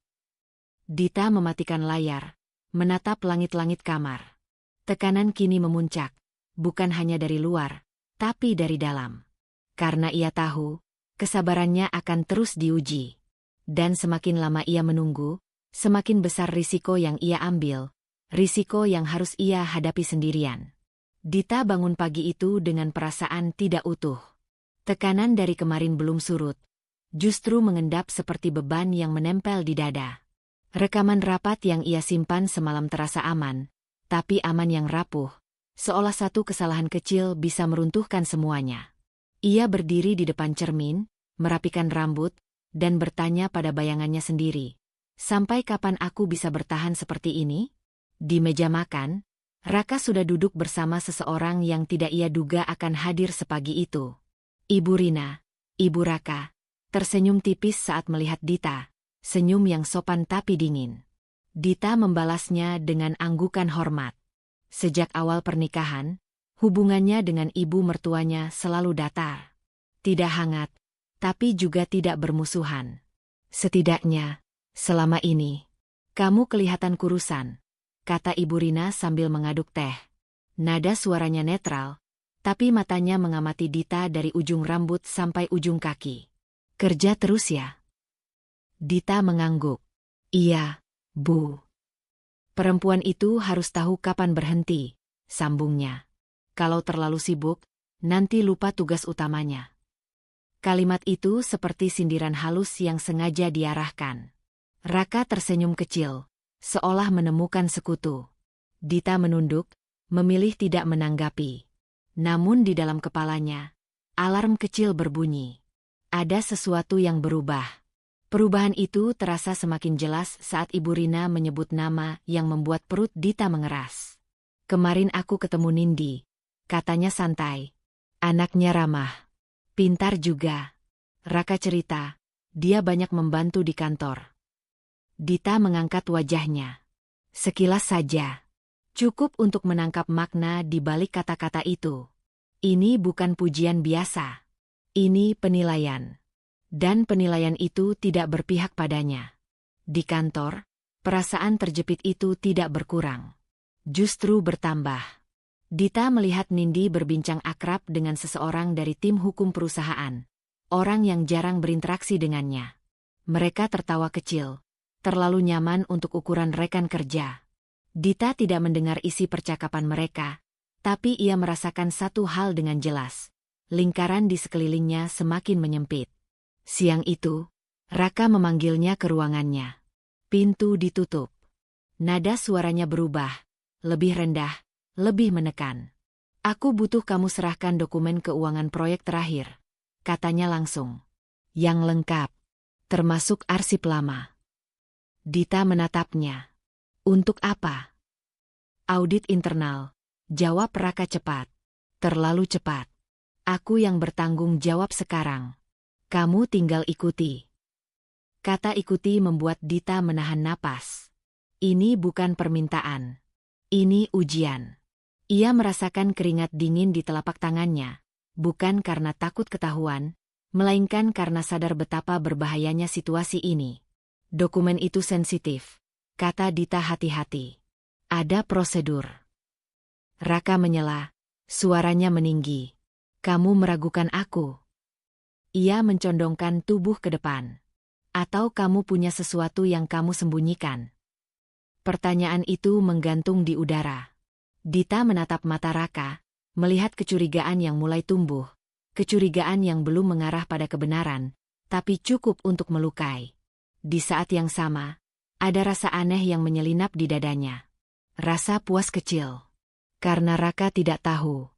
Dita mematikan layar, menatap langit-langit kamar. Tekanan kini memuncak, bukan hanya dari luar, tapi dari dalam. Karena ia tahu, kesabarannya akan terus diuji. Dan semakin lama ia menunggu, semakin besar risiko yang ia ambil, risiko yang harus ia hadapi sendirian. Dita bangun pagi itu dengan perasaan tidak utuh. Tekanan dari kemarin belum surut, justru mengendap seperti beban yang menempel di dada. Rekaman rapat yang ia simpan semalam terasa aman, tapi aman yang rapuh, seolah satu kesalahan kecil bisa meruntuhkan semuanya. Ia berdiri di depan cermin, merapikan rambut, dan bertanya pada bayangannya sendiri, "Sampai kapan aku bisa bertahan seperti ini?" Di meja makan, Raka sudah duduk bersama seseorang yang tidak ia duga akan hadir sepagi itu. Ibu Rina, Ibu Raka, tersenyum tipis saat melihat Dita, senyum yang sopan tapi dingin. Dita membalasnya dengan anggukan hormat. Sejak awal pernikahan, hubungannya dengan ibu mertuanya selalu datar. Tidak hangat, tapi juga tidak bermusuhan. Setidaknya, selama ini, kamu kelihatan kurusan, kata Ibu Rina sambil mengaduk teh. Nada suaranya netral, tapi matanya mengamati Dita dari ujung rambut sampai ujung kaki. Kerja terus ya? Dita mengangguk. Iya, Bu. Perempuan itu harus tahu kapan berhenti, sambungnya. Kalau terlalu sibuk, nanti lupa tugas utamanya. Kalimat itu seperti sindiran halus yang sengaja diarahkan. Raka tersenyum kecil, seolah menemukan sekutu. Dita menunduk, memilih tidak menanggapi. Namun di dalam kepalanya, alarm kecil berbunyi. Ada sesuatu yang berubah. Perubahan itu terasa semakin jelas saat Ibu Rina menyebut nama yang membuat perut Dita mengeras. Kemarin aku ketemu Nindi, katanya santai. Anaknya ramah. Pintar juga. Raka cerita, dia banyak membantu di kantor. Dita mengangkat wajahnya. Sekilas saja. Cukup untuk menangkap makna di balik kata-kata itu. Ini bukan pujian biasa. Ini penilaian. Dan penilaian itu tidak berpihak padanya. Di kantor, perasaan terjepit itu tidak berkurang. Justru bertambah. Dita melihat Nindi berbincang akrab dengan seseorang dari tim hukum perusahaan. Orang yang jarang berinteraksi dengannya. Mereka tertawa kecil. Terlalu nyaman untuk ukuran rekan kerja. Dita tidak mendengar isi percakapan mereka, tapi ia merasakan satu hal dengan jelas. Lingkaran di sekelilingnya semakin menyempit. Siang itu, Raka memanggilnya ke ruangannya. Pintu ditutup. Nada suaranya berubah, lebih rendah, lebih menekan. Aku butuh kamu serahkan dokumen keuangan proyek terakhir, katanya langsung. Yang lengkap, termasuk arsip lama. Dita menatapnya. Untuk apa? Audit internal, jawab Raka cepat. Terlalu cepat. Aku yang bertanggung jawab sekarang. Kamu tinggal ikuti. Kata ikuti membuat Dita menahan napas. Ini bukan permintaan. Ini ujian. Ia merasakan keringat dingin di telapak tangannya, bukan karena takut ketahuan, melainkan karena sadar betapa berbahayanya situasi ini. Dokumen itu sensitif, kata Dita hati-hati. Ada prosedur. Raka menyela, suaranya meninggi. Kamu meragukan aku. Ia mencondongkan tubuh ke depan. Atau kamu punya sesuatu yang kamu sembunyikan? Pertanyaan itu menggantung di udara. Dita menatap mata Raka, melihat kecurigaan yang mulai tumbuh. Kecurigaan yang belum mengarah pada kebenaran, tapi cukup untuk melukai. Di saat yang sama, ada rasa aneh yang menyelinap di dadanya. Rasa puas kecil. Karena Raka tidak tahu.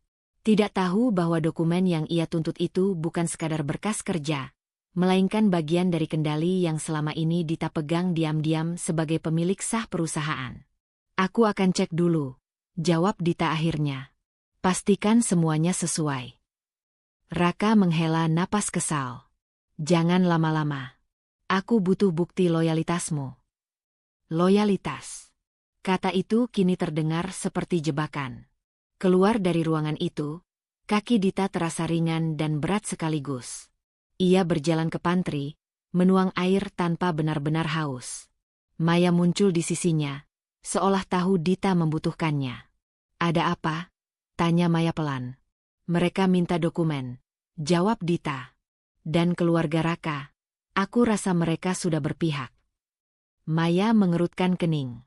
Tidak tahu bahwa dokumen yang ia tuntut itu bukan sekadar berkas kerja, melainkan bagian dari kendali yang selama ini Dita pegang diam-diam sebagai pemilik sah perusahaan. Aku akan cek dulu, jawab Dita akhirnya. Pastikan semuanya sesuai. Raka menghela napas kesal. Jangan lama-lama. Aku butuh bukti loyalitasmu. Loyalitas. Kata itu kini terdengar seperti jebakan. Keluar dari ruangan itu, kaki Dita terasa ringan dan berat sekaligus. Ia berjalan ke pantry, menuang air tanpa benar-benar haus. Maya muncul di sisinya, seolah tahu Dita membutuhkannya. Ada apa? Tanya Maya pelan. Mereka minta dokumen. Jawab Dita. Dan keluarga Raka. Aku rasa mereka sudah berpihak. Maya mengerutkan kening.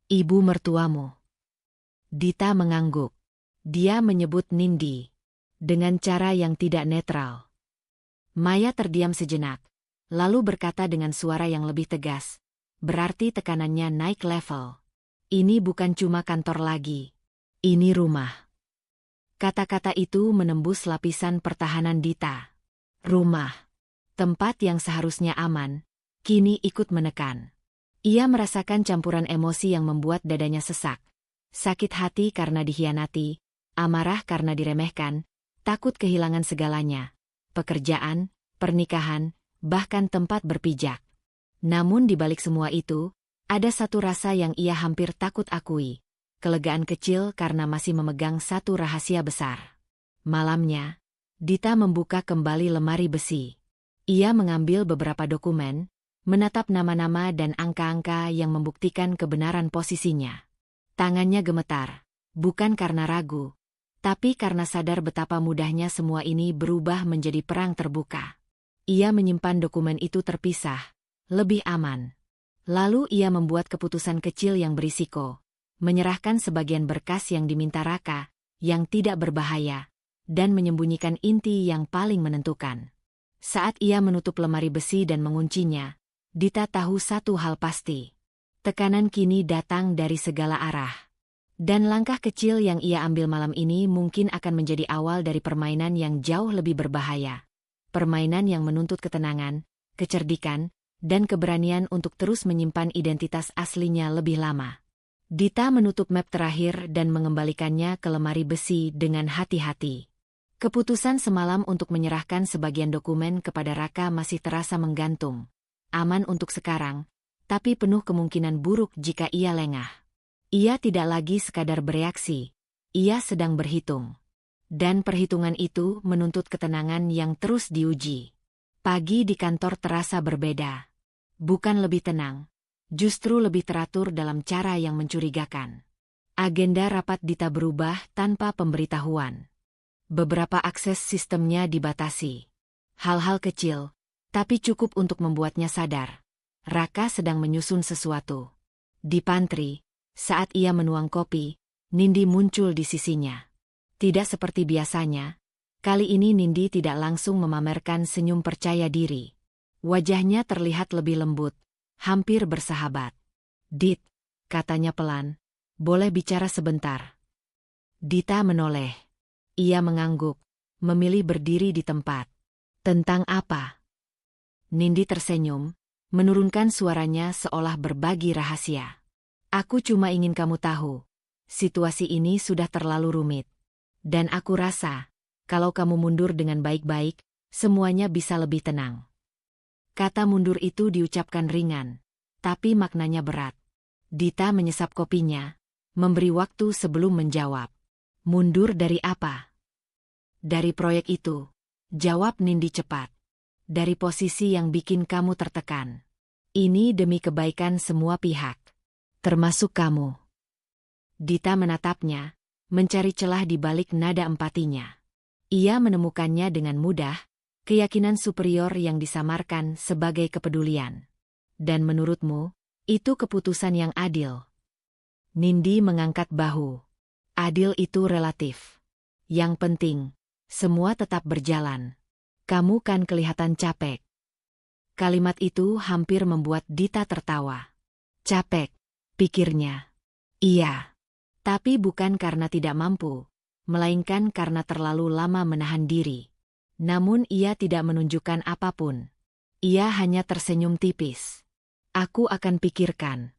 Ibu mertuamu. Dita mengangguk. Dia menyebut Nindi. Dengan cara yang tidak netral. Maya terdiam sejenak. Lalu berkata dengan suara yang lebih tegas. Berarti tekanannya naik level. Ini bukan cuma kantor lagi. Ini rumah. Kata-kata itu menembus lapisan pertahanan Dita. Rumah. Tempat yang seharusnya aman, kini ikut menekan. Ia merasakan campuran emosi yang membuat dadanya sesak. Sakit hati karena dikhianati, amarah karena diremehkan, takut kehilangan segalanya. Pekerjaan, pernikahan, bahkan tempat berpijak. Namun di balik semua itu, ada satu rasa yang ia hampir takut akui. Kelegaan kecil karena masih memegang satu rahasia besar. Malamnya, Dita membuka kembali lemari besi. Ia mengambil beberapa dokumen, menatap nama-nama dan angka-angka yang membuktikan kebenaran posisinya. Tangannya gemetar, bukan karena ragu, tapi karena sadar betapa mudahnya semua ini berubah menjadi perang terbuka. Ia menyimpan dokumen itu terpisah, lebih aman. Lalu ia membuat keputusan kecil yang berisiko, menyerahkan sebagian berkas yang diminta Raka, yang tidak berbahaya, dan menyembunyikan inti yang paling menentukan. Saat ia menutup lemari besi dan menguncinya, Dita tahu satu hal pasti. Tekanan kini datang dari segala arah. Dan langkah kecil yang ia ambil malam ini mungkin akan menjadi awal dari permainan yang jauh lebih berbahaya. Permainan yang menuntut ketenangan, kecerdikan, dan keberanian untuk terus menyimpan identitas aslinya lebih lama. Dita menutup map terakhir dan mengembalikannya ke lemari besi dengan hati-hati. Keputusan semalam untuk menyerahkan sebagian dokumen kepada Raka masih terasa menggantung. Aman untuk sekarang, tapi penuh kemungkinan buruk jika ia lengah. Ia tidak lagi sekadar bereaksi, ia sedang berhitung. Dan perhitungan itu menuntut ketenangan yang terus diuji. Pagi di kantor terasa berbeda. Bukan lebih tenang, justru lebih teratur dalam cara yang mencurigakan. Agenda rapat Dita berubah tanpa pemberitahuan. Beberapa akses sistemnya dibatasi. Hal-hal kecil, tapi cukup untuk membuatnya sadar. Raka sedang menyusun sesuatu. Di pantry, saat ia menuang kopi, Nindi muncul di sisinya. Tidak seperti biasanya, kali ini Nindi tidak langsung memamerkan senyum percaya diri. Wajahnya terlihat lebih lembut, hampir bersahabat. "Dit," katanya pelan, "boleh bicara sebentar?" Dita menoleh. Ia mengangguk, memilih berdiri di tempat. "Tentang apa?" Nindi tersenyum, menurunkan suaranya seolah berbagi rahasia. "Aku cuma ingin kamu tahu, situasi ini sudah terlalu rumit. Dan aku rasa, kalau kamu mundur dengan baik-baik, semuanya bisa lebih tenang." Kata mundur itu diucapkan ringan, tapi maknanya berat. Dita menyesap kopinya, memberi waktu sebelum menjawab. "Mundur dari apa?" "Dari proyek itu," jawab Nindi cepat. "Dari posisi yang bikin kamu tertekan. Ini demi kebaikan semua pihak, termasuk kamu." Dita menatapnya, mencari celah di balik nada empatinya. Ia menemukannya dengan mudah, keyakinan superior yang disamarkan sebagai kepedulian. "Dan menurutmu, itu keputusan yang adil?" Nindi mengangkat bahu. "Adil itu relatif. Yang penting, semua tetap berjalan. Kamu kan kelihatan capek." Kalimat itu hampir membuat Dita tertawa. "Capek," pikirnya. "Iya. Tapi bukan karena tidak mampu, melainkan karena terlalu lama menahan diri." Namun ia tidak menunjukkan apapun. Ia hanya tersenyum tipis. "Aku akan pikirkan."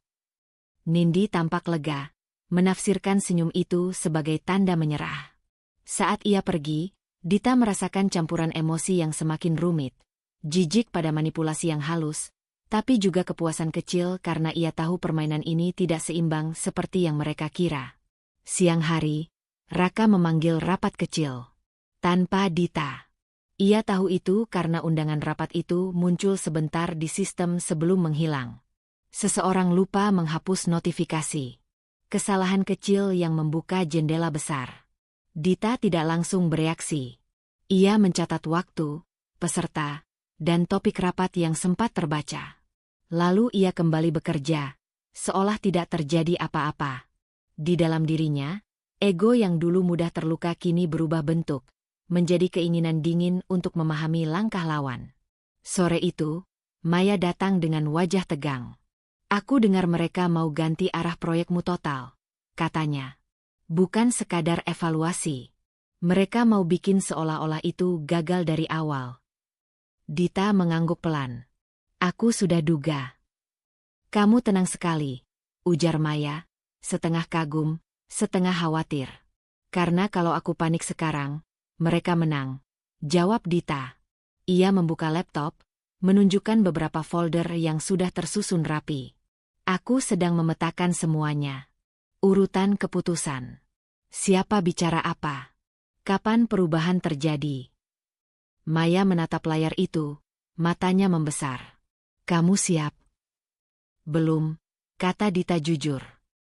Nindi tampak lega, menafsirkan senyum itu sebagai tanda menyerah. Saat ia pergi, Dita merasakan campuran emosi yang semakin rumit. Jijik pada manipulasi yang halus, tapi juga kepuasan kecil karena ia tahu permainan ini tidak seimbang seperti yang mereka kira. Siang hari, Raka memanggil rapat kecil. Tanpa Dita. Ia tahu itu karena undangan rapat itu muncul sebentar di sistem sebelum menghilang. Seseorang lupa menghapus notifikasi. Kesalahan kecil yang membuka jendela besar. Dita tidak langsung bereaksi. Ia mencatat waktu, peserta, dan topik rapat yang sempat terbaca. Lalu ia kembali bekerja, seolah tidak terjadi apa-apa. Di dalam dirinya, ego yang dulu mudah terluka kini berubah bentuk, menjadi keinginan dingin untuk memahami langkah lawan. Sore itu, Maya datang dengan wajah tegang. Aku dengar mereka mau ganti arah proyekmu total, katanya. Bukan sekadar evaluasi. Mereka mau bikin seolah-olah itu gagal dari awal. Dita mengangguk pelan. Aku sudah duga. Kamu tenang sekali, ujar Maya, setengah kagum, setengah khawatir. Karena kalau aku panik sekarang, mereka menang, jawab Dita. Ia membuka laptop, menunjukkan beberapa folder yang sudah tersusun rapi. Aku sedang memetakan semuanya. Urutan keputusan. Siapa bicara apa? Kapan perubahan terjadi? Maya menatap layar itu, matanya membesar. Kamu siap? Belum, kata Dita jujur.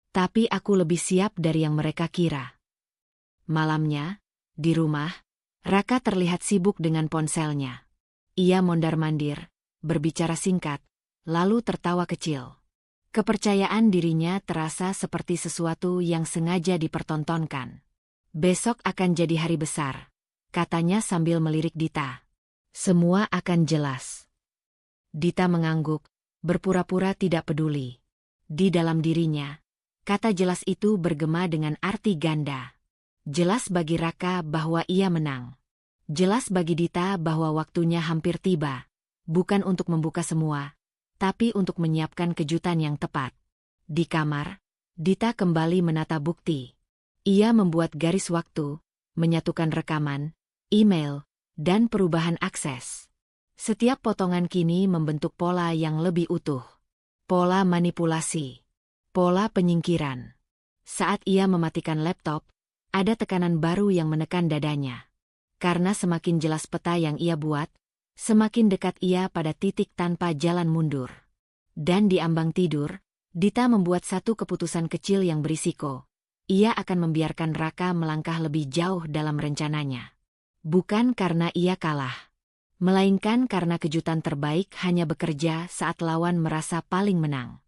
Tapi aku lebih siap dari yang mereka kira. Malamnya, di rumah, Raka terlihat sibuk dengan ponselnya. Ia mondar-mandir, berbicara singkat, lalu tertawa kecil. Kepercayaan dirinya terasa seperti sesuatu yang sengaja dipertontonkan. Besok akan jadi hari besar, katanya sambil melirik Dita. Semua akan jelas. Dita mengangguk, berpura-pura tidak peduli. Di dalam dirinya, kata jelas itu bergema dengan arti ganda. Jelas bagi Raka bahwa ia menang. Jelas bagi Dita bahwa waktunya hampir tiba. Bukan untuk membuka semua, tapi untuk menyiapkan kejutan yang tepat. Di kamar, Dita kembali menata bukti. Ia membuat garis waktu, menyatukan rekaman, email, dan perubahan akses. Setiap potongan kini membentuk pola yang lebih utuh. Pola manipulasi. Pola penyingkiran. Saat ia mematikan laptop, ada tekanan baru yang menekan dadanya. Karena semakin jelas peta yang ia buat, semakin dekat ia pada titik tanpa jalan mundur. Dan di ambang tidur, Dita membuat satu keputusan kecil yang berisiko. Ia akan membiarkan Raka melangkah lebih jauh dalam rencananya. Bukan karena ia kalah, melainkan karena kejutan terbaik hanya bekerja saat lawan merasa paling menang.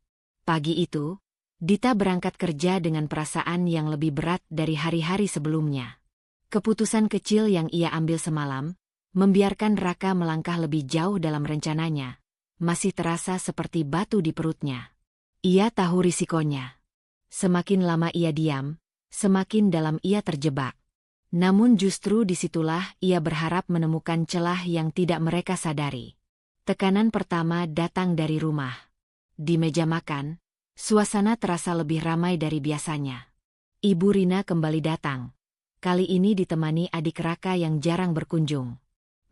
Pagi itu, Dita berangkat kerja dengan perasaan yang lebih berat dari hari-hari sebelumnya. Keputusan kecil yang ia ambil semalam, membiarkan Raka melangkah lebih jauh dalam rencananya, masih terasa seperti batu di perutnya. Ia tahu risikonya. Semakin lama ia diam, semakin dalam ia terjebak. Namun justru disitulah ia berharap menemukan celah yang tidak mereka sadari. Tekanan pertama datang dari rumah. Di meja makan, suasana terasa lebih ramai dari biasanya. Ibu Rina kembali datang. Kali ini ditemani adik Raka yang jarang berkunjung.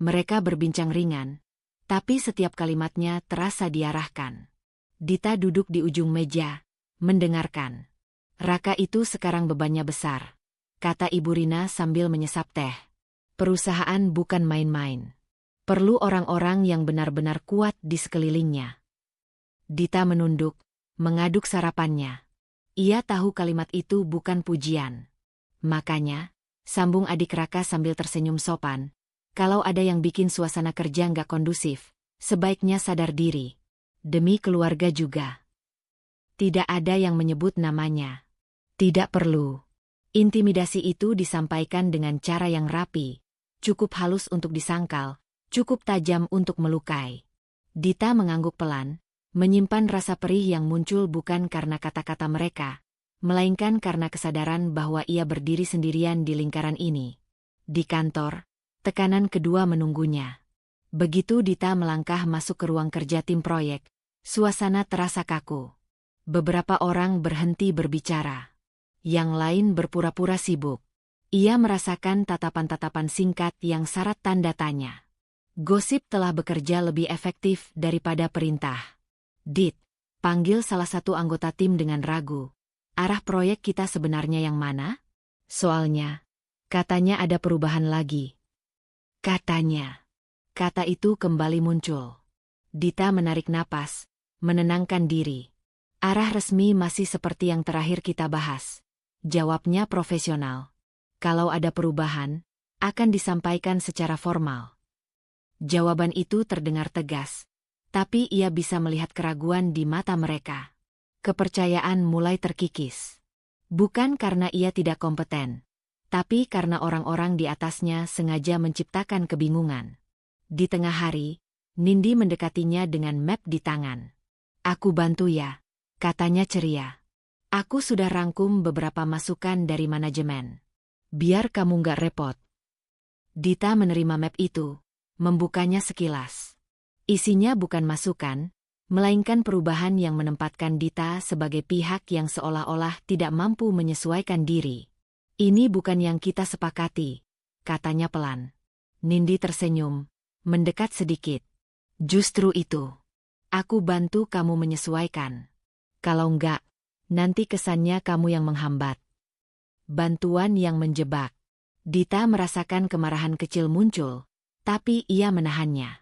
Mereka berbincang ringan, tapi setiap kalimatnya terasa diarahkan. Dita duduk di ujung meja, mendengarkan. Raka itu sekarang bebannya besar, kata Ibu Rina sambil menyesap teh. Perusahaan bukan main-main. Perlu orang-orang yang benar-benar kuat di sekelilingnya. Dita menunduk, mengaduk sarapannya. Ia tahu kalimat itu bukan pujian. Makanya, sambung adik Raka sambil tersenyum sopan, kalau ada yang bikin suasana kerja nggak kondusif, sebaiknya sadar diri. Demi keluarga juga. Tidak ada yang menyebut namanya. Tidak perlu. Intimidasi itu disampaikan dengan cara yang rapi, cukup halus untuk disangkal, cukup tajam untuk melukai. Dita mengangguk pelan, menyimpan rasa perih yang muncul bukan karena kata-kata mereka, melainkan karena kesadaran bahwa ia berdiri sendirian di lingkaran ini. Di kantor, tekanan kedua menunggunya. Begitu Dita melangkah masuk ke ruang kerja tim proyek, suasana terasa kaku. Beberapa orang berhenti berbicara. Yang lain berpura-pura sibuk. Ia merasakan tatapan-tatapan singkat yang syarat tanda tanya. Gosip telah bekerja lebih efektif daripada perintah. Dit, panggil salah satu anggota tim dengan ragu. Arah proyek kita sebenarnya yang mana? Soalnya, katanya ada perubahan lagi. Katanya. Kata itu kembali muncul. Dita menarik napas, menenangkan diri. Arah resmi masih seperti yang terakhir kita bahas. Jawabnya profesional. Kalau ada perubahan, akan disampaikan secara formal. Jawaban itu terdengar tegas, tapi ia bisa melihat keraguan di mata mereka. Kepercayaan mulai terkikis. Bukan karena ia tidak kompeten, tapi karena orang-orang di atasnya sengaja menciptakan kebingungan. Di tengah hari, Nindi mendekatinya dengan map di tangan. "Aku bantu ya," katanya ceria. "Aku sudah rangkum beberapa masukan dari manajemen. Biar kamu nggak repot." Dita menerima map itu, membukanya sekilas. Isinya bukan masukan, melainkan perubahan yang menempatkan Dita sebagai pihak yang seolah-olah tidak mampu menyesuaikan diri. "Ini bukan yang kita sepakati," katanya pelan. Nindi tersenyum, mendekat sedikit. "Justru itu. Aku bantu kamu menyesuaikan. Kalau enggak, nanti kesannya kamu yang menghambat." Bantuan yang menjebak. Dita merasakan kemarahan kecil muncul, tapi ia menahannya.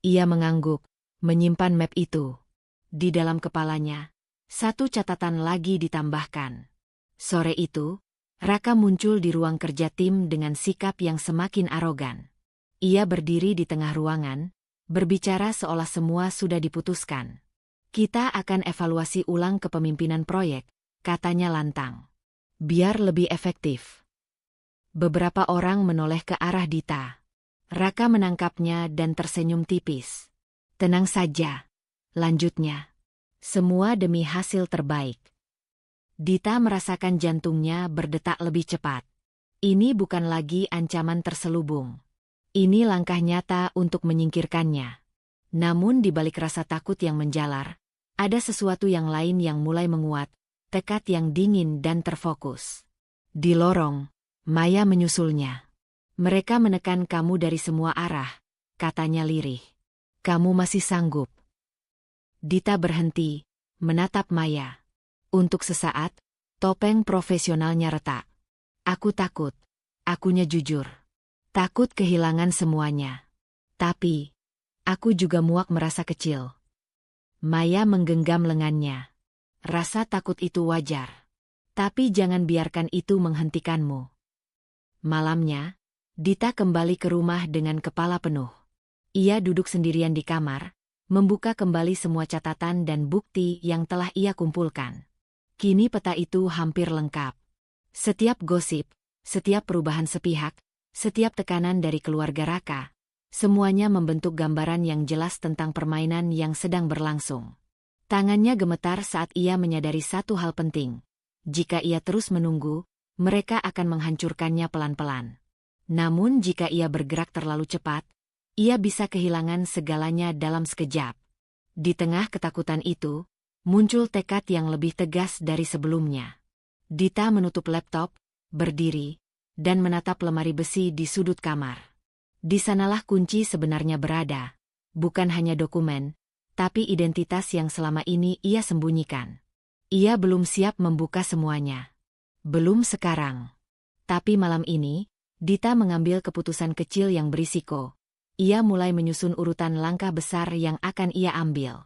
Ia mengangguk, menyimpan map itu. Di dalam kepalanya, satu catatan lagi ditambahkan. Sore itu, Raka muncul di ruang kerja tim dengan sikap yang semakin arogan. Ia berdiri di tengah ruangan, berbicara seolah semua sudah diputuskan. "Kita akan evaluasi ulang kepemimpinan proyek," katanya lantang. "Biar lebih efektif." Beberapa orang menoleh ke arah Dita. Raka menangkapnya dan tersenyum tipis. "Tenang saja," lanjutnya. "Semua demi hasil terbaik." Dita merasakan jantungnya berdetak lebih cepat. Ini bukan lagi ancaman terselubung. Ini langkah nyata untuk menyingkirkannya. Namun di balik rasa takut yang menjalar, ada sesuatu yang lain yang mulai menguat, tekad yang dingin dan terfokus. Di lorong, Maya menyusulnya. "Mereka menekan kamu dari semua arah," katanya lirih. "Kamu masih sanggup?" Dita berhenti, menatap Maya. Untuk sesaat, topeng profesionalnya retak. "Aku takut." Akunya jujur. Takut kehilangan semuanya. Tapi, aku juga muak merasa kecil. Maya menggenggam lengannya. "Rasa takut itu wajar. Tapi jangan biarkan itu menghentikanmu." Malamnya, Dita kembali ke rumah dengan kepala penuh. Ia duduk sendirian di kamar, membuka kembali semua catatan dan bukti yang telah ia kumpulkan. Kini peta itu hampir lengkap. Setiap gosip, setiap perubahan sepihak, setiap tekanan dari keluarga Raka, semuanya membentuk gambaran yang jelas tentang permainan yang sedang berlangsung. Tangannya gemetar saat ia menyadari satu hal penting. Jika ia terus menunggu, mereka akan menghancurkannya pelan-pelan. Namun jika ia bergerak terlalu cepat, ia bisa kehilangan segalanya dalam sekejap. Di tengah ketakutan itu, muncul tekad yang lebih tegas dari sebelumnya. Dita menutup laptop, berdiri, dan menatap lemari besi di sudut kamar. Di sanalah kunci sebenarnya berada. Bukan hanya dokumen, tapi identitas yang selama ini ia sembunyikan. Ia belum siap membuka semuanya. Belum sekarang. Tapi malam ini, Dita mengambil keputusan kecil yang berisiko. Ia mulai menyusun urutan langkah besar yang akan ia ambil.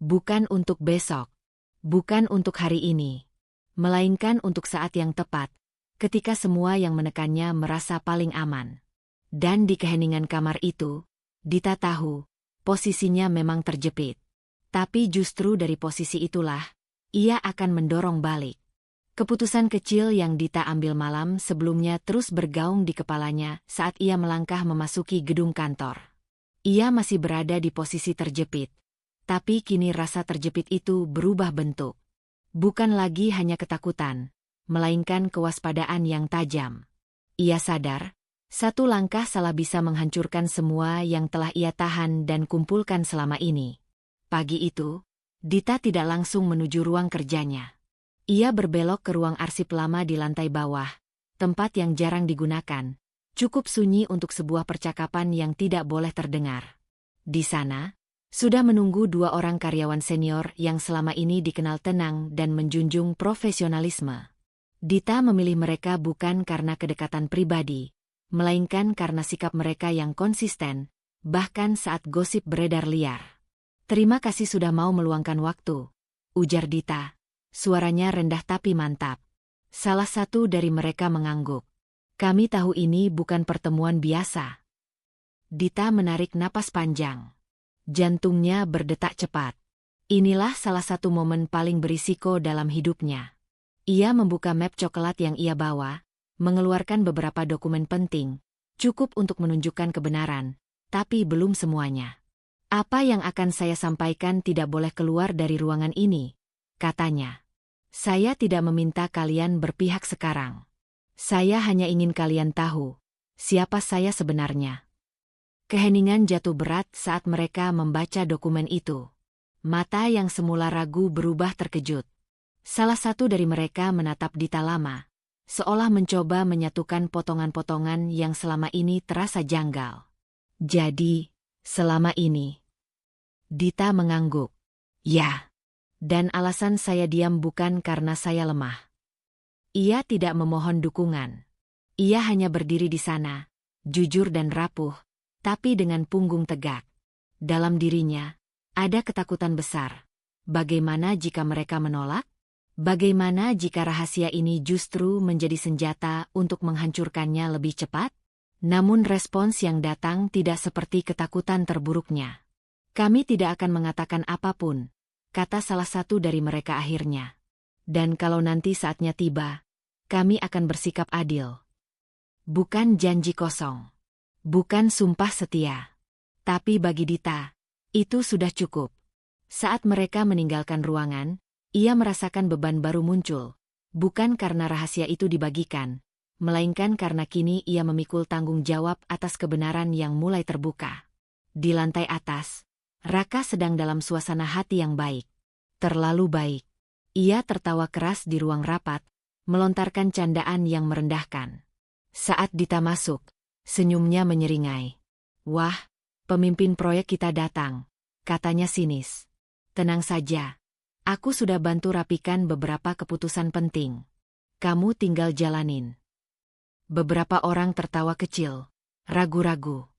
Bukan untuk besok. Bukan untuk hari ini. Melainkan untuk saat yang tepat, ketika semua yang menekannya merasa paling aman. Dan di keheningan kamar itu, Dita tahu, posisinya memang terjepit. Tapi justru dari posisi itulah, ia akan mendorong balik. Keputusan kecil yang Dita ambil malam sebelumnya terus bergaung di kepalanya saat ia melangkah memasuki gedung kantor. Ia masih berada di posisi terjepit. Tapi kini rasa terjepit itu berubah bentuk. Bukan lagi hanya ketakutan, melainkan kewaspadaan yang tajam. Ia sadar, satu langkah salah bisa menghancurkan semua yang telah ia tahan dan kumpulkan selama ini. Pagi itu, Dita tidak langsung menuju ruang kerjanya. Ia berbelok ke ruang arsip lama di lantai bawah, tempat yang jarang digunakan, cukup sunyi untuk sebuah percakapan yang tidak boleh terdengar. Di sana, sudah menunggu dua orang karyawan senior yang selama ini dikenal tenang dan menjunjung profesionalisme. Dita memilih mereka bukan karena kedekatan pribadi, melainkan karena sikap mereka yang konsisten, bahkan saat gosip beredar liar. Terima kasih sudah mau meluangkan waktu, ujar Dita. Suaranya rendah tapi mantap. Salah satu dari mereka mengangguk. Kami tahu ini bukan pertemuan biasa. Dita menarik napas panjang. Jantungnya berdetak cepat. Inilah salah satu momen paling berisiko dalam hidupnya. Ia membuka map coklat yang ia bawa, mengeluarkan beberapa dokumen penting, cukup untuk menunjukkan kebenaran, tapi belum semuanya. Apa yang akan saya sampaikan tidak boleh keluar dari ruangan ini, katanya. Saya tidak meminta kalian berpihak sekarang. Saya hanya ingin kalian tahu siapa saya sebenarnya. Keheningan jatuh berat saat mereka membaca dokumen itu. Mata yang semula ragu berubah terkejut. Salah satu dari mereka menatap Dita lama, seolah mencoba menyatukan potongan-potongan yang selama ini terasa janggal. Jadi, selama ini. Dita mengangguk. Ya. Dan alasan saya diam bukan karena saya lemah. Ia tidak memohon dukungan. Ia hanya berdiri di sana, jujur dan rapuh, tapi dengan punggung tegak. Dalam dirinya, ada ketakutan besar. Bagaimana jika mereka menolak? Bagaimana jika rahasia ini justru menjadi senjata untuk menghancurkannya lebih cepat? Namun respons yang datang tidak seperti ketakutan terburuknya. Kami tidak akan mengatakan apapun, kata salah satu dari mereka akhirnya. Dan kalau nanti saatnya tiba, kami akan bersikap adil. Bukan janji kosong. Bukan sumpah setia. Tapi bagi Dita, itu sudah cukup. Saat mereka meninggalkan ruangan, ia merasakan beban baru muncul. Bukan karena rahasia itu dibagikan, melainkan karena kini ia memikul tanggung jawab atas kebenaran yang mulai terbuka. Di lantai atas, Raka sedang dalam suasana hati yang baik. Terlalu baik. Ia tertawa keras di ruang rapat, melontarkan candaan yang merendahkan. Saat Dita masuk, senyumnya menyeringai. Wah, pemimpin proyek kita datang, katanya sinis. Tenang saja, aku sudah bantu rapikan beberapa keputusan penting. Kamu tinggal jalanin. Beberapa orang tertawa kecil, ragu-ragu.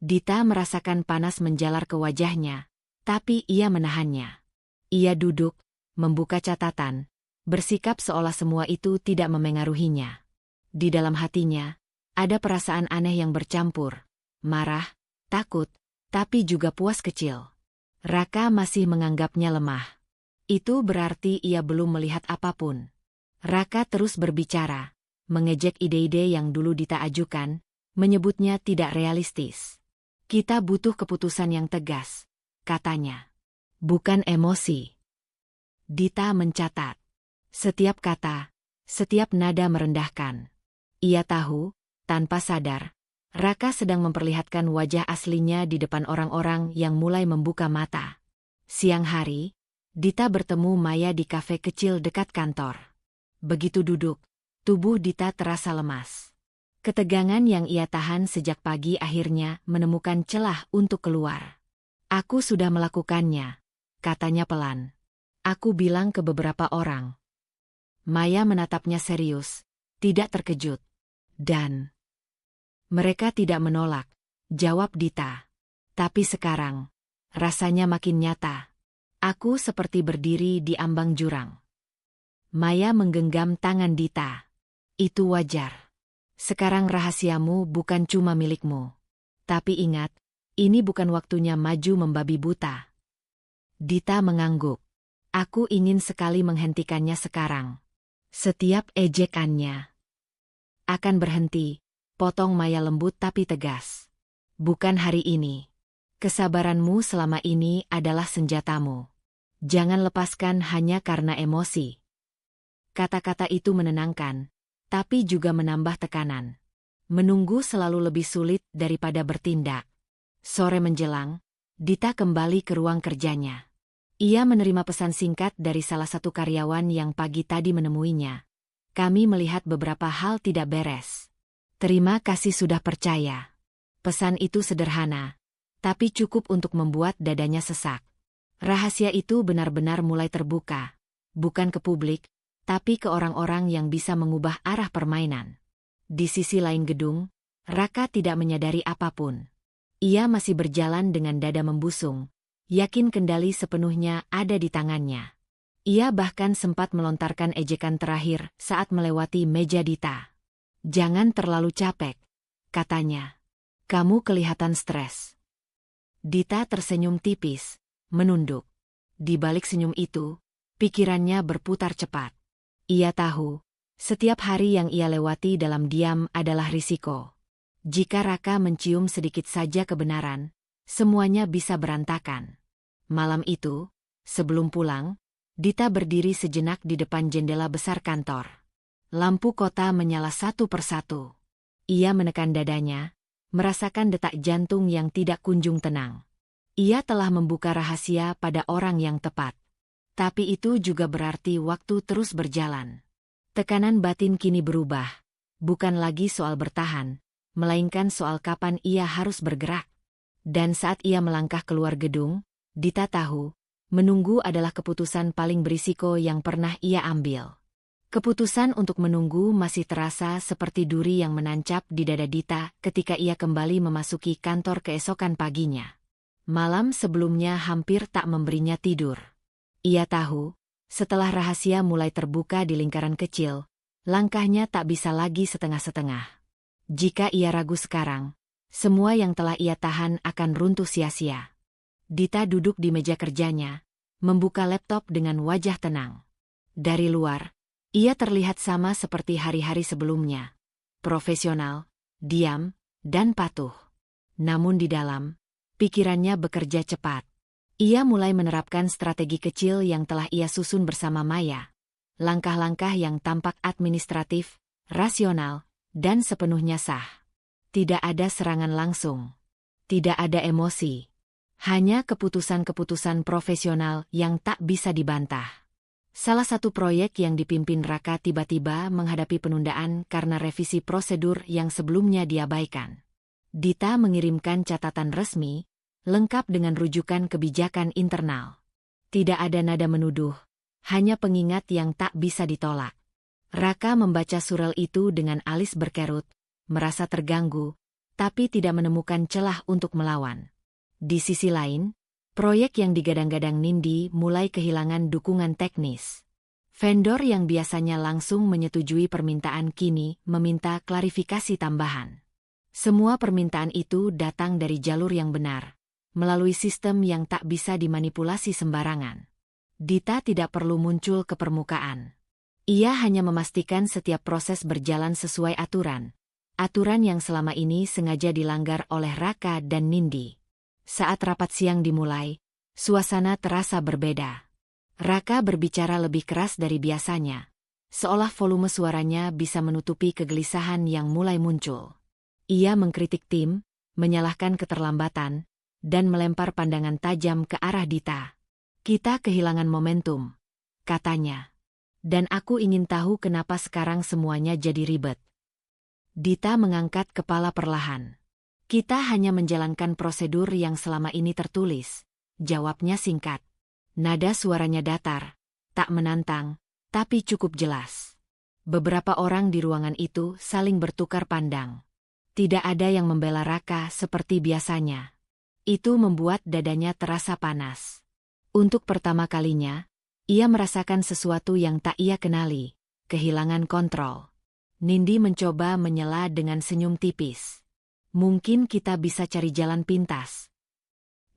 Dita merasakan panas menjalar ke wajahnya, tapi ia menahannya. Ia duduk, membuka catatan, bersikap seolah semua itu tidak memengaruhinya. Di dalam hatinya, ada perasaan aneh yang bercampur, marah, takut, tapi juga puas kecil. Raka masih menganggapnya lemah. Itu berarti ia belum melihat apapun. Raka terus berbicara, mengejek ide-ide yang dulu Dita ajukan, menyebutnya tidak realistis. Kita butuh keputusan yang tegas, katanya. Bukan emosi. Dita mencatat. Setiap kata, setiap nada merendahkan. Ia tahu, tanpa sadar, Raka sedang memperlihatkan wajah aslinya di depan orang-orang yang mulai membuka mata. Siang hari, Dita bertemu Maya di kafe kecil dekat kantor. Begitu duduk, tubuh Dita terasa lemas. Ketegangan yang ia tahan sejak pagi akhirnya menemukan celah untuk keluar. Aku sudah melakukannya, katanya pelan. Aku bilang ke beberapa orang. Maya menatapnya serius, tidak terkejut. Dan mereka tidak menolak, jawab Dita. Tapi sekarang, rasanya makin nyata. Aku seperti berdiri di ambang jurang. Maya menggenggam tangan Dita. Itu wajar. Sekarang rahasiamu bukan cuma milikmu. Tapi ingat, ini bukan waktunya maju membabi buta. Dita mengangguk. Aku ingin sekali menghentikannya sekarang. Setiap ejekannya akan berhenti, potong Maya lembut tapi tegas. Bukan hari ini. Kesabaranmu selama ini adalah senjatamu. Jangan lepaskan hanya karena emosi. Kata-kata itu menenangkan, tapi juga menambah tekanan. Menunggu selalu lebih sulit daripada bertindak. Sore menjelang, Dita kembali ke ruang kerjanya. Ia menerima pesan singkat dari salah satu karyawan yang pagi tadi menemuinya. Kami melihat beberapa hal tidak beres. Terima kasih sudah percaya. Pesan itu sederhana, tapi cukup untuk membuat dadanya sesak. Rahasia itu benar-benar mulai terbuka, bukan ke publik, tapi ke orang-orang yang bisa mengubah arah permainan. Di sisi lain gedung, Raka tidak menyadari apapun. Ia masih berjalan dengan dada membusung, yakin kendali sepenuhnya ada di tangannya. Ia bahkan sempat melontarkan ejekan terakhir saat melewati meja Dita. "Jangan terlalu capek," katanya. "Kamu kelihatan stres." Dita tersenyum tipis, menunduk. Di balik senyum itu, pikirannya berputar cepat. Ia tahu, setiap hari yang ia lewati dalam diam adalah risiko. Jika Raka mencium sedikit saja kebenaran, semuanya bisa berantakan. Malam itu, sebelum pulang, Dita berdiri sejenak di depan jendela besar kantor. Lampu kota menyala satu persatu. Ia menekan dadanya, merasakan detak jantung yang tidak kunjung tenang. Ia telah membuka rahasia pada orang yang tepat. Tapi itu juga berarti waktu terus berjalan. Tekanan batin kini berubah, bukan lagi soal bertahan, melainkan soal kapan ia harus bergerak. Dan saat ia melangkah keluar gedung, Dita tahu, menunggu adalah keputusan paling berisiko yang pernah ia ambil. Keputusan untuk menunggu masih terasa seperti duri yang menancap di dada Dita ketika ia kembali memasuki kantor keesokan paginya. Malam sebelumnya hampir tak memberinya tidur. Ia tahu, setelah rahasia mulai terbuka di lingkaran kecil, langkahnya tak bisa lagi setengah-setengah. Jika ia ragu sekarang, semua yang telah ia tahan akan runtuh sia-sia. Dita duduk di meja kerjanya, membuka laptop dengan wajah tenang. Dari luar, ia terlihat sama seperti hari-hari sebelumnya. Profesional, diam, dan patuh. Namun di dalam, pikirannya bekerja cepat. Ia mulai menerapkan strategi kecil yang telah ia susun bersama Maya. Langkah-langkah yang tampak administratif, rasional, dan sepenuhnya sah. Tidak ada serangan langsung. Tidak ada emosi. Hanya keputusan-keputusan profesional yang tak bisa dibantah. Salah satu proyek yang dipimpin Raka tiba-tiba menghadapi penundaan karena revisi prosedur yang sebelumnya diabaikan. Dita mengirimkan catatan resmi, lengkap dengan rujukan kebijakan internal. Tidak ada nada menuduh, hanya pengingat yang tak bisa ditolak. Raka membaca surel itu dengan alis berkerut, merasa terganggu, tapi tidak menemukan celah untuk melawan. Di sisi lain, proyek yang digadang-gadang Nindi mulai kehilangan dukungan teknis. Vendor yang biasanya langsung menyetujui permintaan kini meminta klarifikasi tambahan. Semua permintaan itu datang dari jalur yang benar, melalui sistem yang tak bisa dimanipulasi sembarangan. Dita tidak perlu muncul ke permukaan. Ia hanya memastikan setiap proses berjalan sesuai aturan. Aturan yang selama ini sengaja dilanggar oleh Raka dan Nindi. Saat rapat siang dimulai, suasana terasa berbeda. Raka berbicara lebih keras dari biasanya, seolah volume suaranya bisa menutupi kegelisahan yang mulai muncul. Ia mengkritik tim, menyalahkan keterlambatan, dan melempar pandangan tajam ke arah Dita. "Kita kehilangan momentum," katanya. "Dan aku ingin tahu kenapa sekarang semuanya jadi ribet." Dita mengangkat kepala perlahan. "Kita hanya menjalankan prosedur yang selama ini tertulis," jawabnya singkat. Nada suaranya datar, tak menantang, tapi cukup jelas. Beberapa orang di ruangan itu saling bertukar pandang. Tidak ada yang membela Raka seperti biasanya. Itu membuat dadanya terasa panas. Untuk pertama kalinya, ia merasakan sesuatu yang tak ia kenali, kehilangan kontrol. Nindi mencoba menyela dengan senyum tipis. "Mungkin kita bisa cari jalan pintas."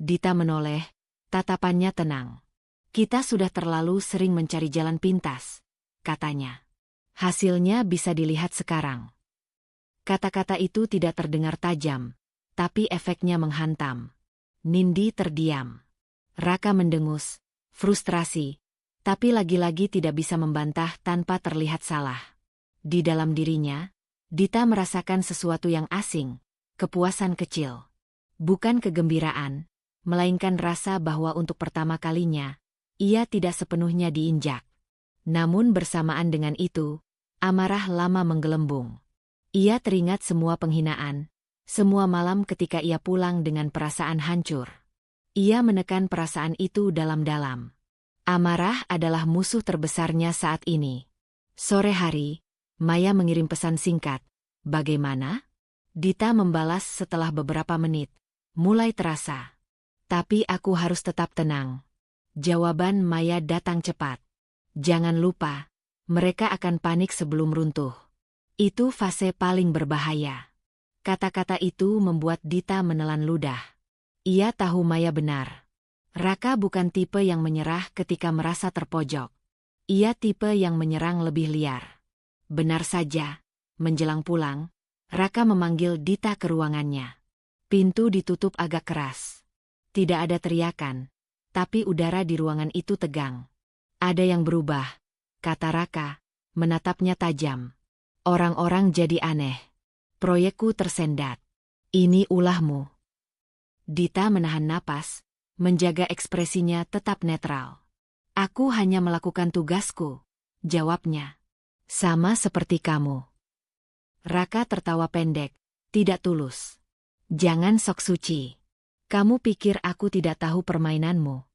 Dita menoleh, tatapannya tenang. "Kita sudah terlalu sering mencari jalan pintas," katanya. "Hasilnya bisa dilihat sekarang." Kata-kata itu tidak terdengar tajam, tapi efeknya menghantam. Nindi terdiam. Raka mendengus, frustrasi, tapi lagi-lagi tidak bisa membantah tanpa terlihat salah. Di dalam dirinya, Dita merasakan sesuatu yang asing, kepuasan kecil. Bukan kegembiraan, melainkan rasa bahwa untuk pertama kalinya, ia tidak sepenuhnya diinjak. Namun bersamaan dengan itu, amarah lama menggelembung. Ia teringat semua penghinaan, semua malam ketika ia pulang dengan perasaan hancur. Ia menekan perasaan itu dalam-dalam. Amarah adalah musuh terbesarnya saat ini. Sore hari, Maya mengirim pesan singkat. "Bagaimana?" Dita membalas setelah beberapa menit. "Mulai terasa." Tapi aku harus tetap tenang. Jawaban Maya datang cepat. Jangan lupa, mereka akan panik sebelum runtuh. Itu fase paling berbahaya. Kata-kata itu membuat Dita menelan ludah. Ia tahu Maya benar. Raka bukan tipe yang menyerah ketika merasa terpojok. Ia tipe yang menyerang lebih liar. Benar saja, menjelang pulang, Raka memanggil Dita ke ruangannya. Pintu ditutup agak keras. Tidak ada teriakan, tapi udara di ruangan itu tegang. Ada yang berubah, kata Raka, menatapnya tajam. Orang-orang jadi aneh. Proyekku tersendat. Ini ulahmu. Dita menahan napas, menjaga ekspresinya tetap netral. Aku hanya melakukan tugasku, jawabnya. Sama seperti kamu. Raka tertawa pendek, tidak tulus. Jangan sok suci. Kamu pikir aku tidak tahu permainanmu?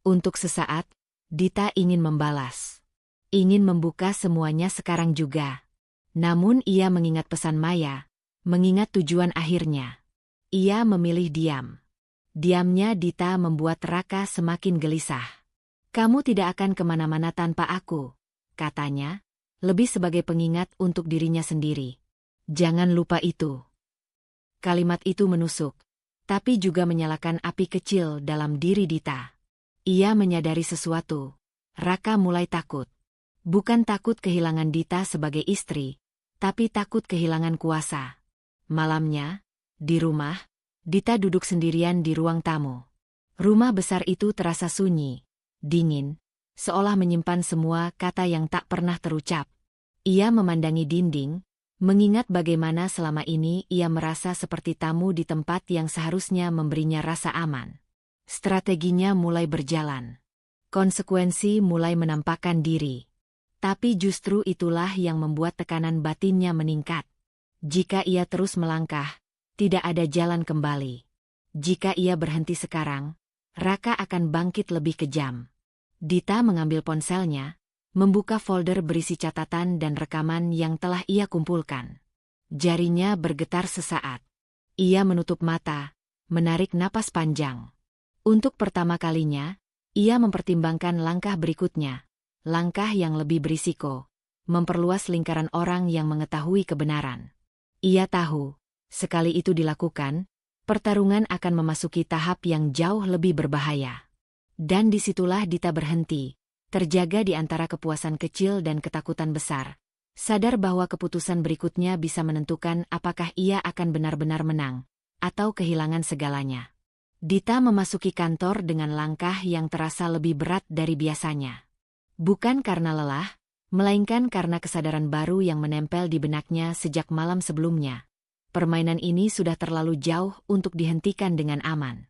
Untuk sesaat, Dita ingin membalas. Ingin membuka semuanya sekarang juga. Namun ia mengingat pesan Maya, mengingat tujuan akhirnya. Ia memilih diam. Diamnya Dita membuat Raka semakin gelisah. Kamu tidak akan kemana-mana tanpa aku, katanya, lebih sebagai pengingat untuk dirinya sendiri. Jangan lupa itu. Kalimat itu menusuk, tapi juga menyalakan api kecil dalam diri Dita. Ia menyadari sesuatu. Raka mulai takut. Bukan takut kehilangan Dita sebagai istri, tapi takut kehilangan kuasa. Malamnya, di rumah, Dita duduk sendirian di ruang tamu. Rumah besar itu terasa sunyi, dingin, seolah menyimpan semua kata yang tak pernah terucap. Ia memandangi dinding, mengingat bagaimana selama ini ia merasa seperti tamu di tempat yang seharusnya memberinya rasa aman. Strateginya mulai berjalan. Konsekuensi mulai menampakkan diri. Tapi justru itulah yang membuat tekanan batinnya meningkat. Jika ia terus melangkah, tidak ada jalan kembali. Jika ia berhenti sekarang, Raka akan bangkit lebih kejam. Dita mengambil ponselnya, membuka folder berisi catatan dan rekaman yang telah ia kumpulkan. Jarinya bergetar sesaat. Ia menutup mata, menarik napas panjang. Untuk pertama kalinya, ia mempertimbangkan langkah berikutnya. Langkah yang lebih berisiko, memperluas lingkaran orang yang mengetahui kebenaran. Ia tahu, sekali itu dilakukan, pertarungan akan memasuki tahap yang jauh lebih berbahaya. Dan disitulah Dita berhenti, terjaga di antara kepuasan kecil dan ketakutan besar, sadar bahwa keputusan berikutnya bisa menentukan apakah ia akan benar-benar menang, atau kehilangan segalanya. Dita memasuki kantor dengan langkah yang terasa lebih berat dari biasanya. Bukan karena lelah, melainkan karena kesadaran baru yang menempel di benaknya sejak malam sebelumnya. Permainan ini sudah terlalu jauh untuk dihentikan dengan aman.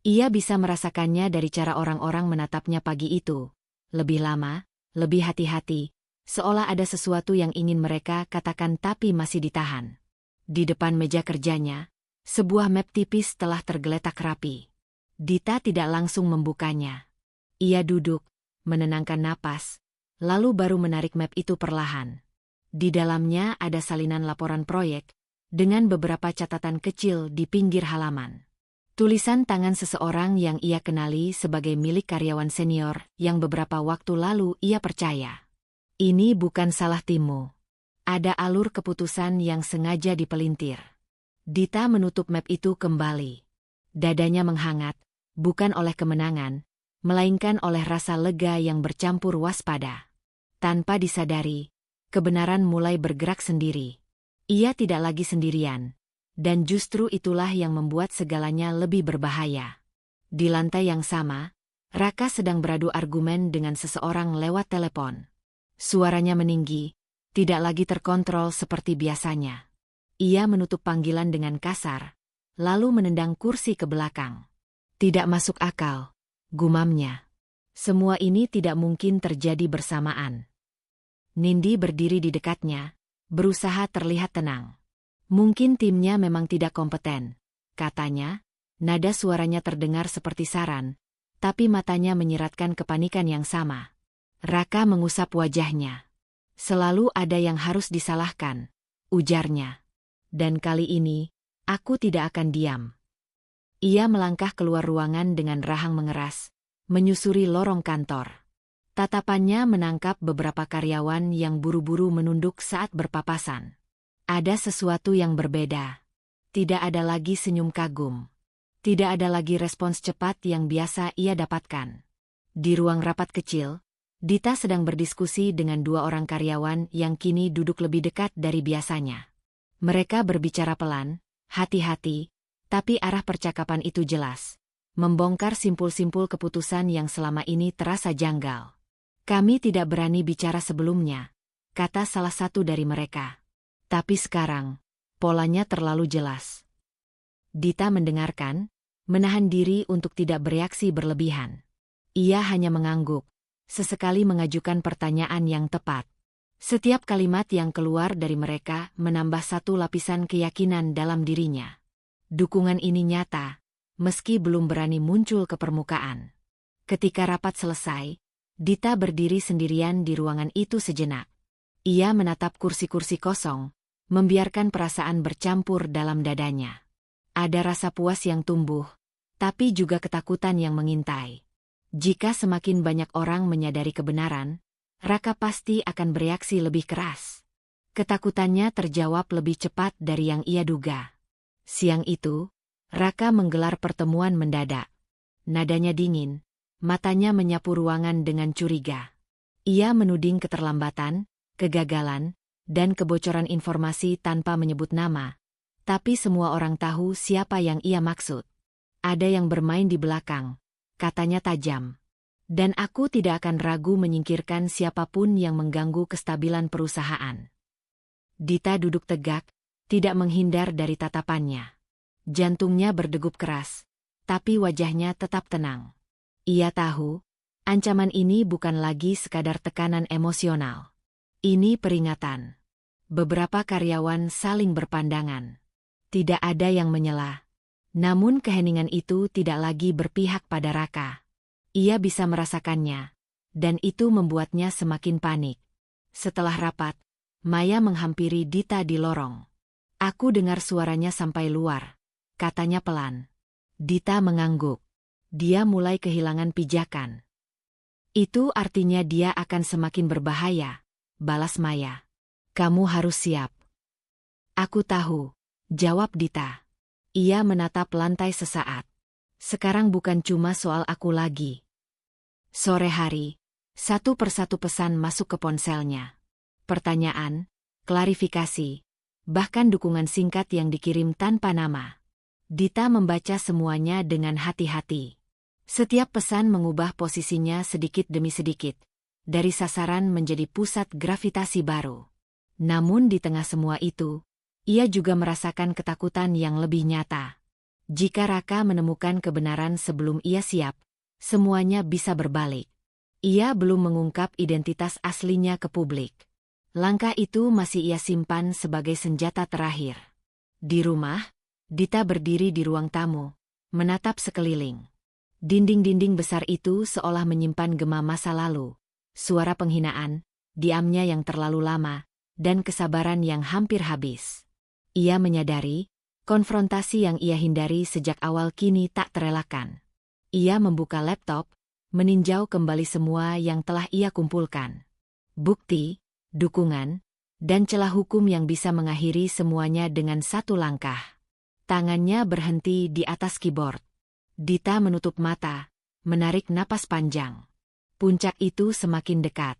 Ia bisa merasakannya dari cara orang-orang menatapnya pagi itu. Lebih lama, lebih hati-hati, seolah ada sesuatu yang ingin mereka katakan tapi masih ditahan. Di depan meja kerjanya, sebuah map tipis telah tergeletak rapi. Dita tidak langsung membukanya. Ia duduk, menenangkan napas, lalu baru menarik map itu perlahan. Di dalamnya ada salinan laporan proyek, dengan beberapa catatan kecil di pinggir halaman. Tulisan tangan seseorang yang ia kenali sebagai milik karyawan senior yang beberapa waktu lalu ia percaya. Ini bukan salah timmu. Ada alur keputusan yang sengaja dipelintir. Dita menutup map itu kembali. Dadanya menghangat, bukan oleh kemenangan, melainkan oleh rasa lega yang bercampur waspada. Tanpa disadari, kebenaran mulai bergerak sendiri. Ia tidak lagi sendirian, dan justru itulah yang membuat segalanya lebih berbahaya. Di lantai yang sama, Raka sedang beradu argumen dengan seseorang lewat telepon. Suaranya meninggi, tidak lagi terkontrol seperti biasanya. Ia menutup panggilan dengan kasar, lalu menendang kursi ke belakang. Tidak masuk akal, gumamnya. Semua ini tidak mungkin terjadi bersamaan. Nindi berdiri di dekatnya, berusaha terlihat tenang. Mungkin timnya memang tidak kompeten, katanya. Nada suaranya terdengar seperti saran, tapi matanya menyiratkan kepanikan yang sama. Raka mengusap wajahnya. Selalu ada yang harus disalahkan, ujarnya. Dan kali ini, aku tidak akan diam. Ia melangkah keluar ruangan dengan rahang mengeras, menyusuri lorong kantor. Tatapannya menangkap beberapa karyawan yang buru-buru menunduk saat berpapasan. Ada sesuatu yang berbeda. Tidak ada lagi senyum kagum. Tidak ada lagi respons cepat yang biasa ia dapatkan. Di ruang rapat kecil, Dita sedang berdiskusi dengan dua orang karyawan yang kini duduk lebih dekat dari biasanya. Mereka berbicara pelan, hati-hati, tapi arah percakapan itu jelas. Membongkar simpul-simpul keputusan yang selama ini terasa janggal. Kami tidak berani bicara sebelumnya, kata salah satu dari mereka. Tapi sekarang, polanya terlalu jelas. Dita mendengarkan, menahan diri untuk tidak bereaksi berlebihan. Ia hanya mengangguk, sesekali mengajukan pertanyaan yang tepat. Setiap kalimat yang keluar dari mereka menambah satu lapisan keyakinan dalam dirinya. Dukungan ini nyata, meski belum berani muncul ke permukaan. Ketika rapat selesai, Dita berdiri sendirian di ruangan itu sejenak. Ia menatap kursi-kursi kosong, membiarkan perasaan bercampur dalam dadanya. Ada rasa puas yang tumbuh, tapi juga ketakutan yang mengintai. Jika semakin banyak orang menyadari kebenaran, Raka pasti akan bereaksi lebih keras. Ketakutannya terjawab lebih cepat dari yang ia duga. Siang itu, Raka menggelar pertemuan mendadak. Nadanya dingin, matanya menyapu ruangan dengan curiga. Ia menuding keterlambatan, kegagalan, dan kebocoran informasi tanpa menyebut nama. Tapi semua orang tahu siapa yang ia maksud. Ada yang bermain di belakang, katanya tajam. Dan aku tidak akan ragu menyingkirkan siapapun yang mengganggu kestabilan perusahaan. Dita duduk tegak, tidak menghindar dari tatapannya. Jantungnya berdegup keras, tapi wajahnya tetap tenang. Ia tahu, ancaman ini bukan lagi sekadar tekanan emosional. Ini peringatan. Beberapa karyawan saling berpandangan. Tidak ada yang menyela. Namun keheningan itu tidak lagi berpihak pada Raka. Ia bisa merasakannya, dan itu membuatnya semakin panik. Setelah rapat, Maya menghampiri Dita di lorong. Aku dengar suaranya sampai luar, katanya pelan. Dita mengangguk. Dia mulai kehilangan pijakan. Itu artinya dia akan semakin berbahaya, balas Maya. Kamu harus siap. Aku tahu, jawab Dita. Ia menatap lantai sesaat. Sekarang bukan cuma soal aku lagi. Sore hari, satu persatu pesan masuk ke ponselnya. Pertanyaan, klarifikasi, bahkan dukungan singkat yang dikirim tanpa nama. Dita membaca semuanya dengan hati-hati. Setiap pesan mengubah posisinya sedikit demi sedikit, dari sasaran menjadi pusat gravitasi baru. Namun di tengah semua itu, ia juga merasakan ketakutan yang lebih nyata. Jika Raka menemukan kebenaran sebelum ia siap, semuanya bisa berbalik. Ia belum mengungkap identitas aslinya ke publik. Langkah itu masih ia simpan sebagai senjata terakhir. Di rumah, Dita berdiri di ruang tamu, menatap sekeliling. Dinding-dinding besar itu seolah menyimpan gema masa lalu, suara penghinaan, diamnya yang terlalu lama, dan kesabaran yang hampir habis. Ia menyadari, konfrontasi yang ia hindari sejak awal kini tak terelakkan. Ia membuka laptop, meninjau kembali semua yang telah ia kumpulkan. Bukti, dukungan, dan celah hukum yang bisa mengakhiri semuanya dengan satu langkah. Tangannya berhenti di atas keyboard. Dita menutup mata, menarik napas panjang. Puncak itu semakin dekat.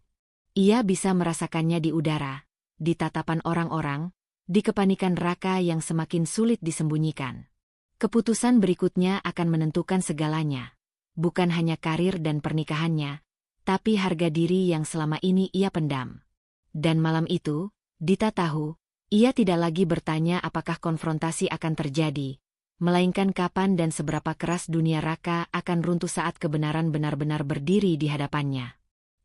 Ia bisa merasakannya di udara, di tatapan orang-orang, di kepanikan Raka yang semakin sulit disembunyikan. Keputusan berikutnya akan menentukan segalanya. Bukan hanya karir dan pernikahannya, tapi harga diri yang selama ini ia pendam. Dan malam itu, Dita tahu, ia tidak lagi bertanya apakah konfrontasi akan terjadi, melainkan kapan dan seberapa keras dunia Raka akan runtuh saat kebenaran benar-benar berdiri di hadapannya.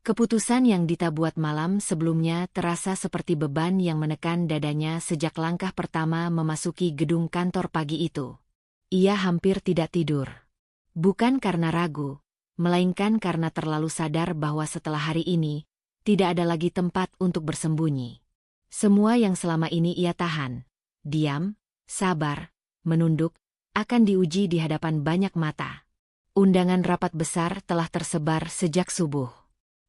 Keputusan yang Dita buat malam sebelumnya terasa seperti beban yang menekan dadanya sejak langkah pertama memasuki gedung kantor pagi itu. Ia hampir tidak tidur. Bukan karena ragu, melainkan karena terlalu sadar bahwa setelah hari ini, tidak ada lagi tempat untuk bersembunyi. Semua yang selama ini ia tahan, diam, sabar, menunduk, akan diuji di hadapan banyak mata. Undangan rapat besar telah tersebar sejak subuh.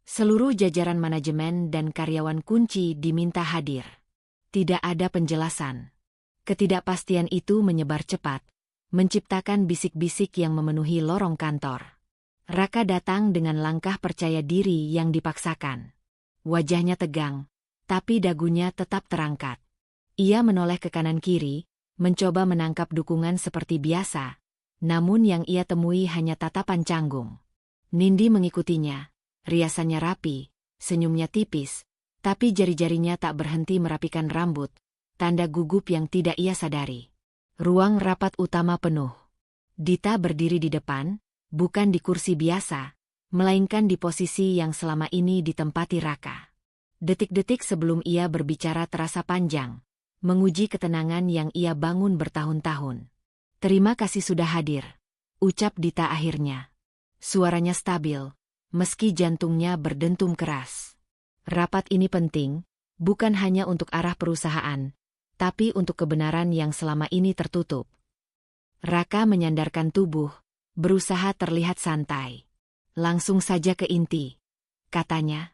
Seluruh jajaran manajemen dan karyawan kunci diminta hadir. Tidak ada penjelasan. Ketidakpastian itu menyebar cepat, menciptakan bisik-bisik yang memenuhi lorong kantor. Raka datang dengan langkah percaya diri yang dipaksakan. Wajahnya tegang, tapi dagunya tetap terangkat. Ia menoleh ke kanan-kiri, mencoba menangkap dukungan seperti biasa, namun yang ia temui hanya tatapan canggung. Nindi mengikutinya, riasannya rapi, senyumnya tipis, tapi jari-jarinya tak berhenti merapikan rambut, tanda gugup yang tidak ia sadari. Ruang rapat utama penuh. Dita berdiri di depan, bukan di kursi biasa, melainkan di posisi yang selama ini ditempati Raka. Detik-detik sebelum ia berbicara terasa panjang, menguji ketenangan yang ia bangun bertahun-tahun. "Terima kasih sudah hadir," ucap Dita akhirnya. Suaranya stabil, meski jantungnya berdentum keras. Rapat ini penting, bukan hanya untuk arah perusahaan, tapi untuk kebenaran yang selama ini tertutup. Raka menyandarkan tubuh, berusaha terlihat santai. "Langsung saja ke inti," katanya.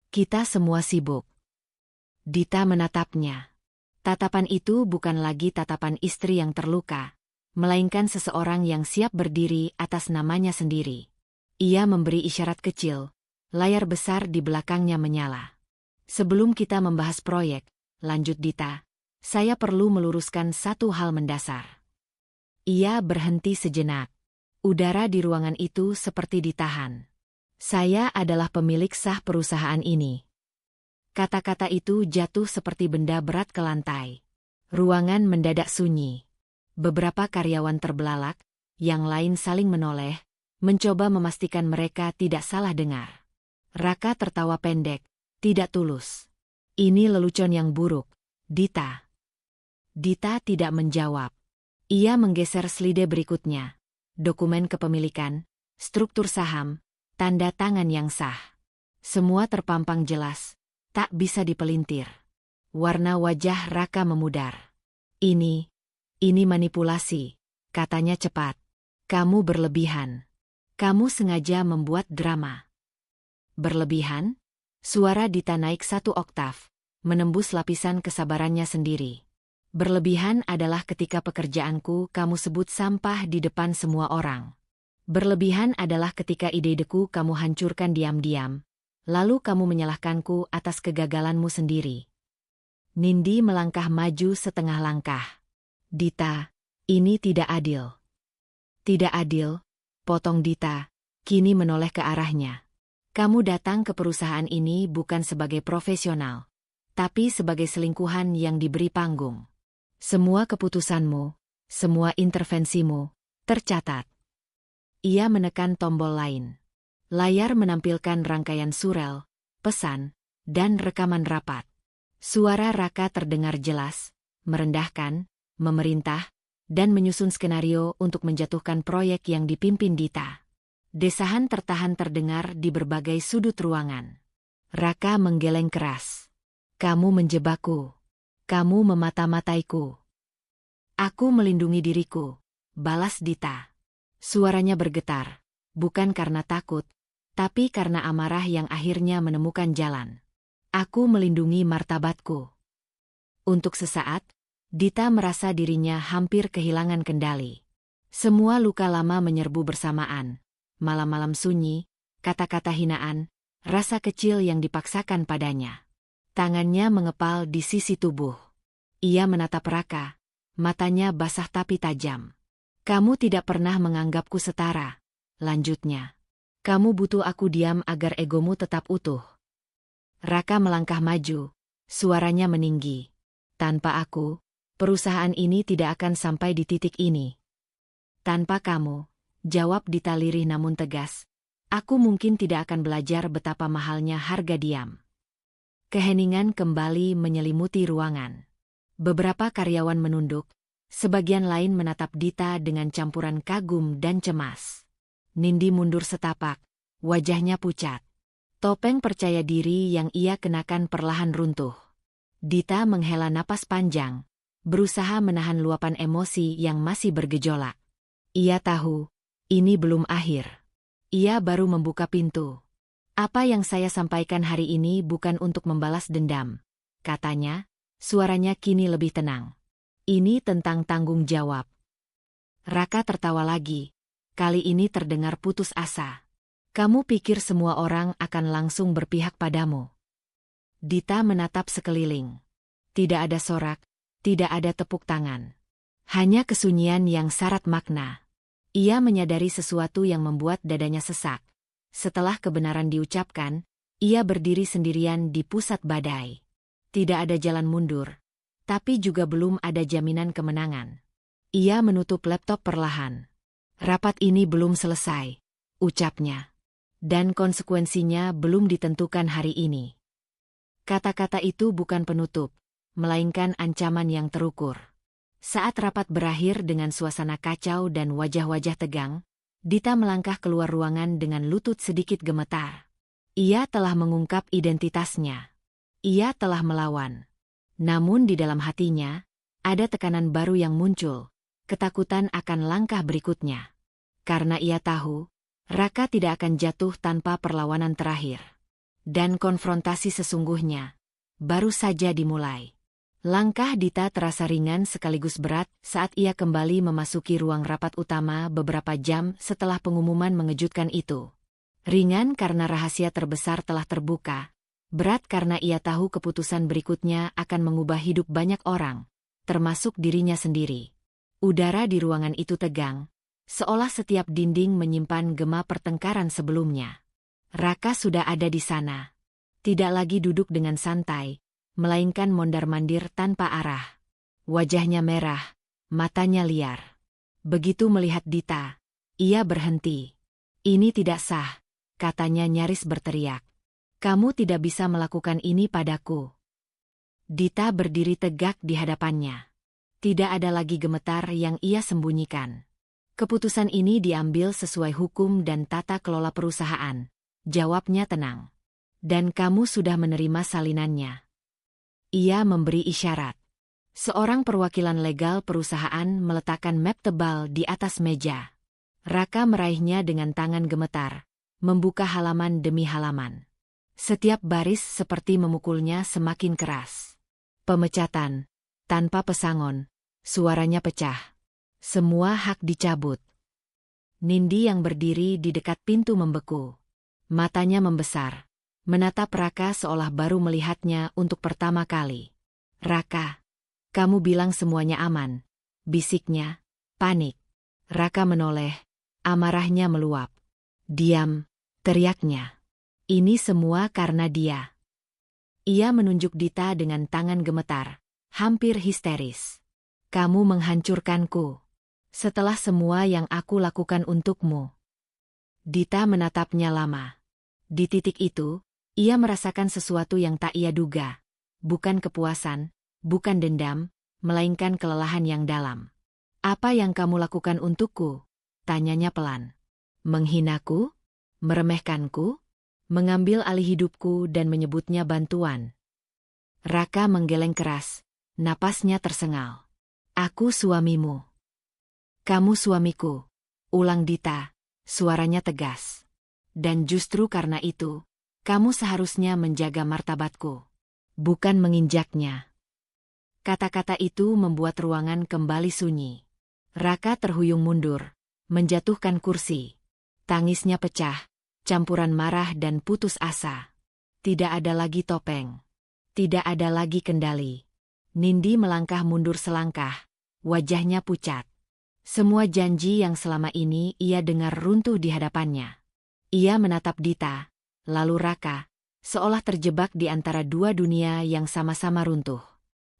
"Kita semua sibuk." Dita menatapnya. Tatapan itu bukan lagi tatapan istri yang terluka, melainkan seseorang yang siap berdiri atas namanya sendiri. Ia memberi isyarat kecil, layar besar di belakangnya menyala. "Sebelum kita membahas proyek," lanjut Dita, "saya perlu meluruskan satu hal mendasar." Ia berhenti sejenak. Udara di ruangan itu seperti ditahan. "Saya adalah pemilik sah perusahaan ini." Kata-kata itu jatuh seperti benda berat ke lantai. Ruangan mendadak sunyi. Beberapa karyawan terbelalak, yang lain saling menoleh, mencoba memastikan mereka tidak salah dengar. Raka tertawa pendek, tidak tulus. "Ini lelucon yang buruk, Dita." Dita tidak menjawab. Ia menggeser slide berikutnya. Dokumen kepemilikan, struktur saham, tanda tangan yang sah. Semua terpampang jelas, tak bisa dipelintir. Warna wajah Raka memudar. Ini manipulasi," katanya cepat. "Kamu berlebihan. Kamu sengaja membuat drama." "Berlebihan?" Suara Dita naik 1 oktav, menembus lapisan kesabarannya sendiri. "Berlebihan adalah ketika pekerjaanku kamu sebut sampah di depan semua orang. Berlebihan adalah ketika ide-ideku kamu hancurkan diam-diam, lalu kamu menyalahkanku atas kegagalanmu sendiri." Nindi melangkah maju setengah langkah. "Dita, ini tidak adil." "Tidak adil," potong Dita, kini menoleh ke arahnya. "Kamu datang ke perusahaan ini bukan sebagai profesional, tapi sebagai selingkuhan yang diberi panggung. Semua keputusanmu, semua intervensimu, tercatat." Ia menekan tombol lain. Layar menampilkan rangkaian surel, pesan, dan rekaman rapat. Suara Raka terdengar jelas, merendahkan, memerintah, dan menyusun skenario untuk menjatuhkan proyek yang dipimpin Dita. Desahan tertahan terdengar di berbagai sudut ruangan. Raka menggeleng keras. "Kamu menjebakku. Kamu memata-mataiku." "Aku melindungi diriku," balas Dita. Suaranya bergetar, bukan karena takut, tapi karena amarah yang akhirnya menemukan jalan. "Aku melindungi martabatku." Untuk sesaat, Dita merasa dirinya hampir kehilangan kendali. Semua luka lama menyerbu bersamaan. Malam-malam sunyi, kata-kata hinaan, rasa kecil yang dipaksakan padanya. Tangannya mengepal di sisi tubuh. Ia menatap Raka, matanya basah tapi tajam. "Kamu tidak pernah menganggapku setara," lanjutnya. "Kamu butuh aku diam agar egomu tetap utuh." Raka melangkah maju, suaranya meninggi. "Tanpa aku, perusahaan ini tidak akan sampai di titik ini." "Tanpa kamu," jawab Dita lirih namun tegas, "aku mungkin tidak akan belajar betapa mahalnya harga diam." Keheningan kembali menyelimuti ruangan. Beberapa karyawan menunduk, sebagian lain menatap Dita dengan campuran kagum dan cemas. Nindi mundur setapak, wajahnya pucat. Topeng percaya diri yang ia kenakan perlahan runtuh. Dita menghela napas panjang, berusaha menahan luapan emosi yang masih bergejolak. Ia tahu, ini belum akhir. Ia baru membuka pintu. Apa yang saya sampaikan hari ini bukan untuk membalas dendam, katanya, suaranya kini lebih tenang. Ini tentang tanggung jawab. Raka tertawa lagi. Kali ini terdengar putus asa. Kamu pikir semua orang akan langsung berpihak padamu? Dita menatap sekeliling. Tidak ada sorak, tidak ada tepuk tangan. Hanya kesunyian yang syarat makna. Ia menyadari sesuatu yang membuat dadanya sesak. Setelah kebenaran diucapkan, ia berdiri sendirian di pusat badai. Tidak ada jalan mundur, tapi juga belum ada jaminan kemenangan. Ia menutup laptop perlahan. Rapat ini belum selesai, ucapnya. Dan konsekuensinya belum ditentukan hari ini. Kata-kata itu bukan penutup, melainkan ancaman yang terukur. Saat rapat berakhir dengan suasana kacau dan wajah-wajah tegang, Dita melangkah keluar ruangan dengan lutut sedikit gemetar. Ia telah mengungkap identitasnya. Ia telah melawan. Namun di dalam hatinya, ada tekanan baru yang muncul, ketakutan akan langkah berikutnya. Karena ia tahu, Raka tidak akan jatuh tanpa perlawanan terakhir. Dan konfrontasi sesungguhnya baru saja dimulai. Langkah Dita terasa ringan sekaligus berat saat ia kembali memasuki ruang rapat utama beberapa jam setelah pengumuman mengejutkan itu. Ringan karena rahasia terbesar telah terbuka. Berat karena ia tahu keputusan berikutnya akan mengubah hidup banyak orang, termasuk dirinya sendiri. Udara di ruangan itu tegang, seolah setiap dinding menyimpan gema pertengkaran sebelumnya. Raka sudah ada di sana. Tidak lagi duduk dengan santai, melainkan mondar-mandir tanpa arah. Wajahnya merah, matanya liar. Begitu melihat Dita, ia berhenti. Ini tidak sah, katanya nyaris berteriak. Kamu tidak bisa melakukan ini padaku. Dita berdiri tegak di hadapannya. Tidak ada lagi gemetar yang ia sembunyikan. Keputusan ini diambil sesuai hukum dan tata kelola perusahaan. Jawabnya tenang. Dan kamu sudah menerima salinannya. Ia memberi isyarat. Seorang perwakilan legal perusahaan meletakkan map tebal di atas meja. Raka meraihnya dengan tangan gemetar, membuka halaman demi halaman. Setiap baris seperti memukulnya semakin keras. Pemecatan, tanpa pesangon, suaranya pecah. Semua hak dicabut. Nindi yang berdiri di dekat pintu membeku. Matanya membesar, menatap Raka seolah baru melihatnya untuk pertama kali. Raka, kamu bilang semuanya aman, bisiknya, panik. Raka menoleh, amarahnya meluap. Diam, teriaknya. Ini semua karena dia. Ia menunjuk Dita dengan tangan gemetar, hampir histeris. Kamu menghancurkanku. Setelah semua yang aku lakukan untukmu. Dita menatapnya lama. Di titik itu, ia merasakan sesuatu yang tak ia duga. Bukan kepuasan, bukan dendam, melainkan kelelahan yang dalam. Apa yang kamu lakukan untukku? Tanyanya pelan. Menghinaku? Meremehkanku? Mengambil alih hidupku dan menyebutnya bantuan. Raka menggeleng keras, napasnya tersengal. Aku suamimu. Kamu suamiku, ulang Dita, suaranya tegas. Dan justru karena itu, kamu seharusnya menjaga martabatku, bukan menginjaknya. Kata-kata itu membuat ruangan kembali sunyi. Raka terhuyung mundur, menjatuhkan kursi. Tangisnya pecah, campuran marah dan putus asa. Tidak ada lagi topeng. Tidak ada lagi kendali. Nindi melangkah mundur selangkah, wajahnya pucat. Semua janji yang selama ini ia dengar runtuh di hadapannya. Ia menatap Dita, lalu Raka, seolah terjebak di antara dua dunia yang sama-sama runtuh.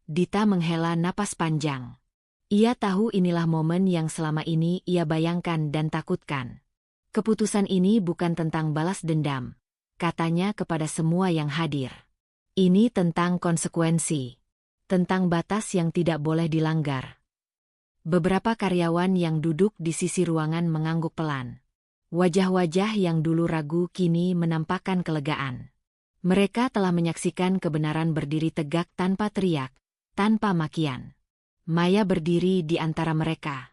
Dita menghela napas panjang. Ia tahu inilah momen yang selama ini ia bayangkan dan takutkan. Keputusan ini bukan tentang balas dendam, katanya kepada semua yang hadir. Ini tentang konsekuensi, tentang batas yang tidak boleh dilanggar. Beberapa karyawan yang duduk di sisi ruangan mengangguk pelan. Wajah-wajah yang dulu ragu kini menampakkan kelegaan. Mereka telah menyaksikan kebenaran berdiri tegak tanpa teriak, tanpa makian. Maya berdiri di antara mereka.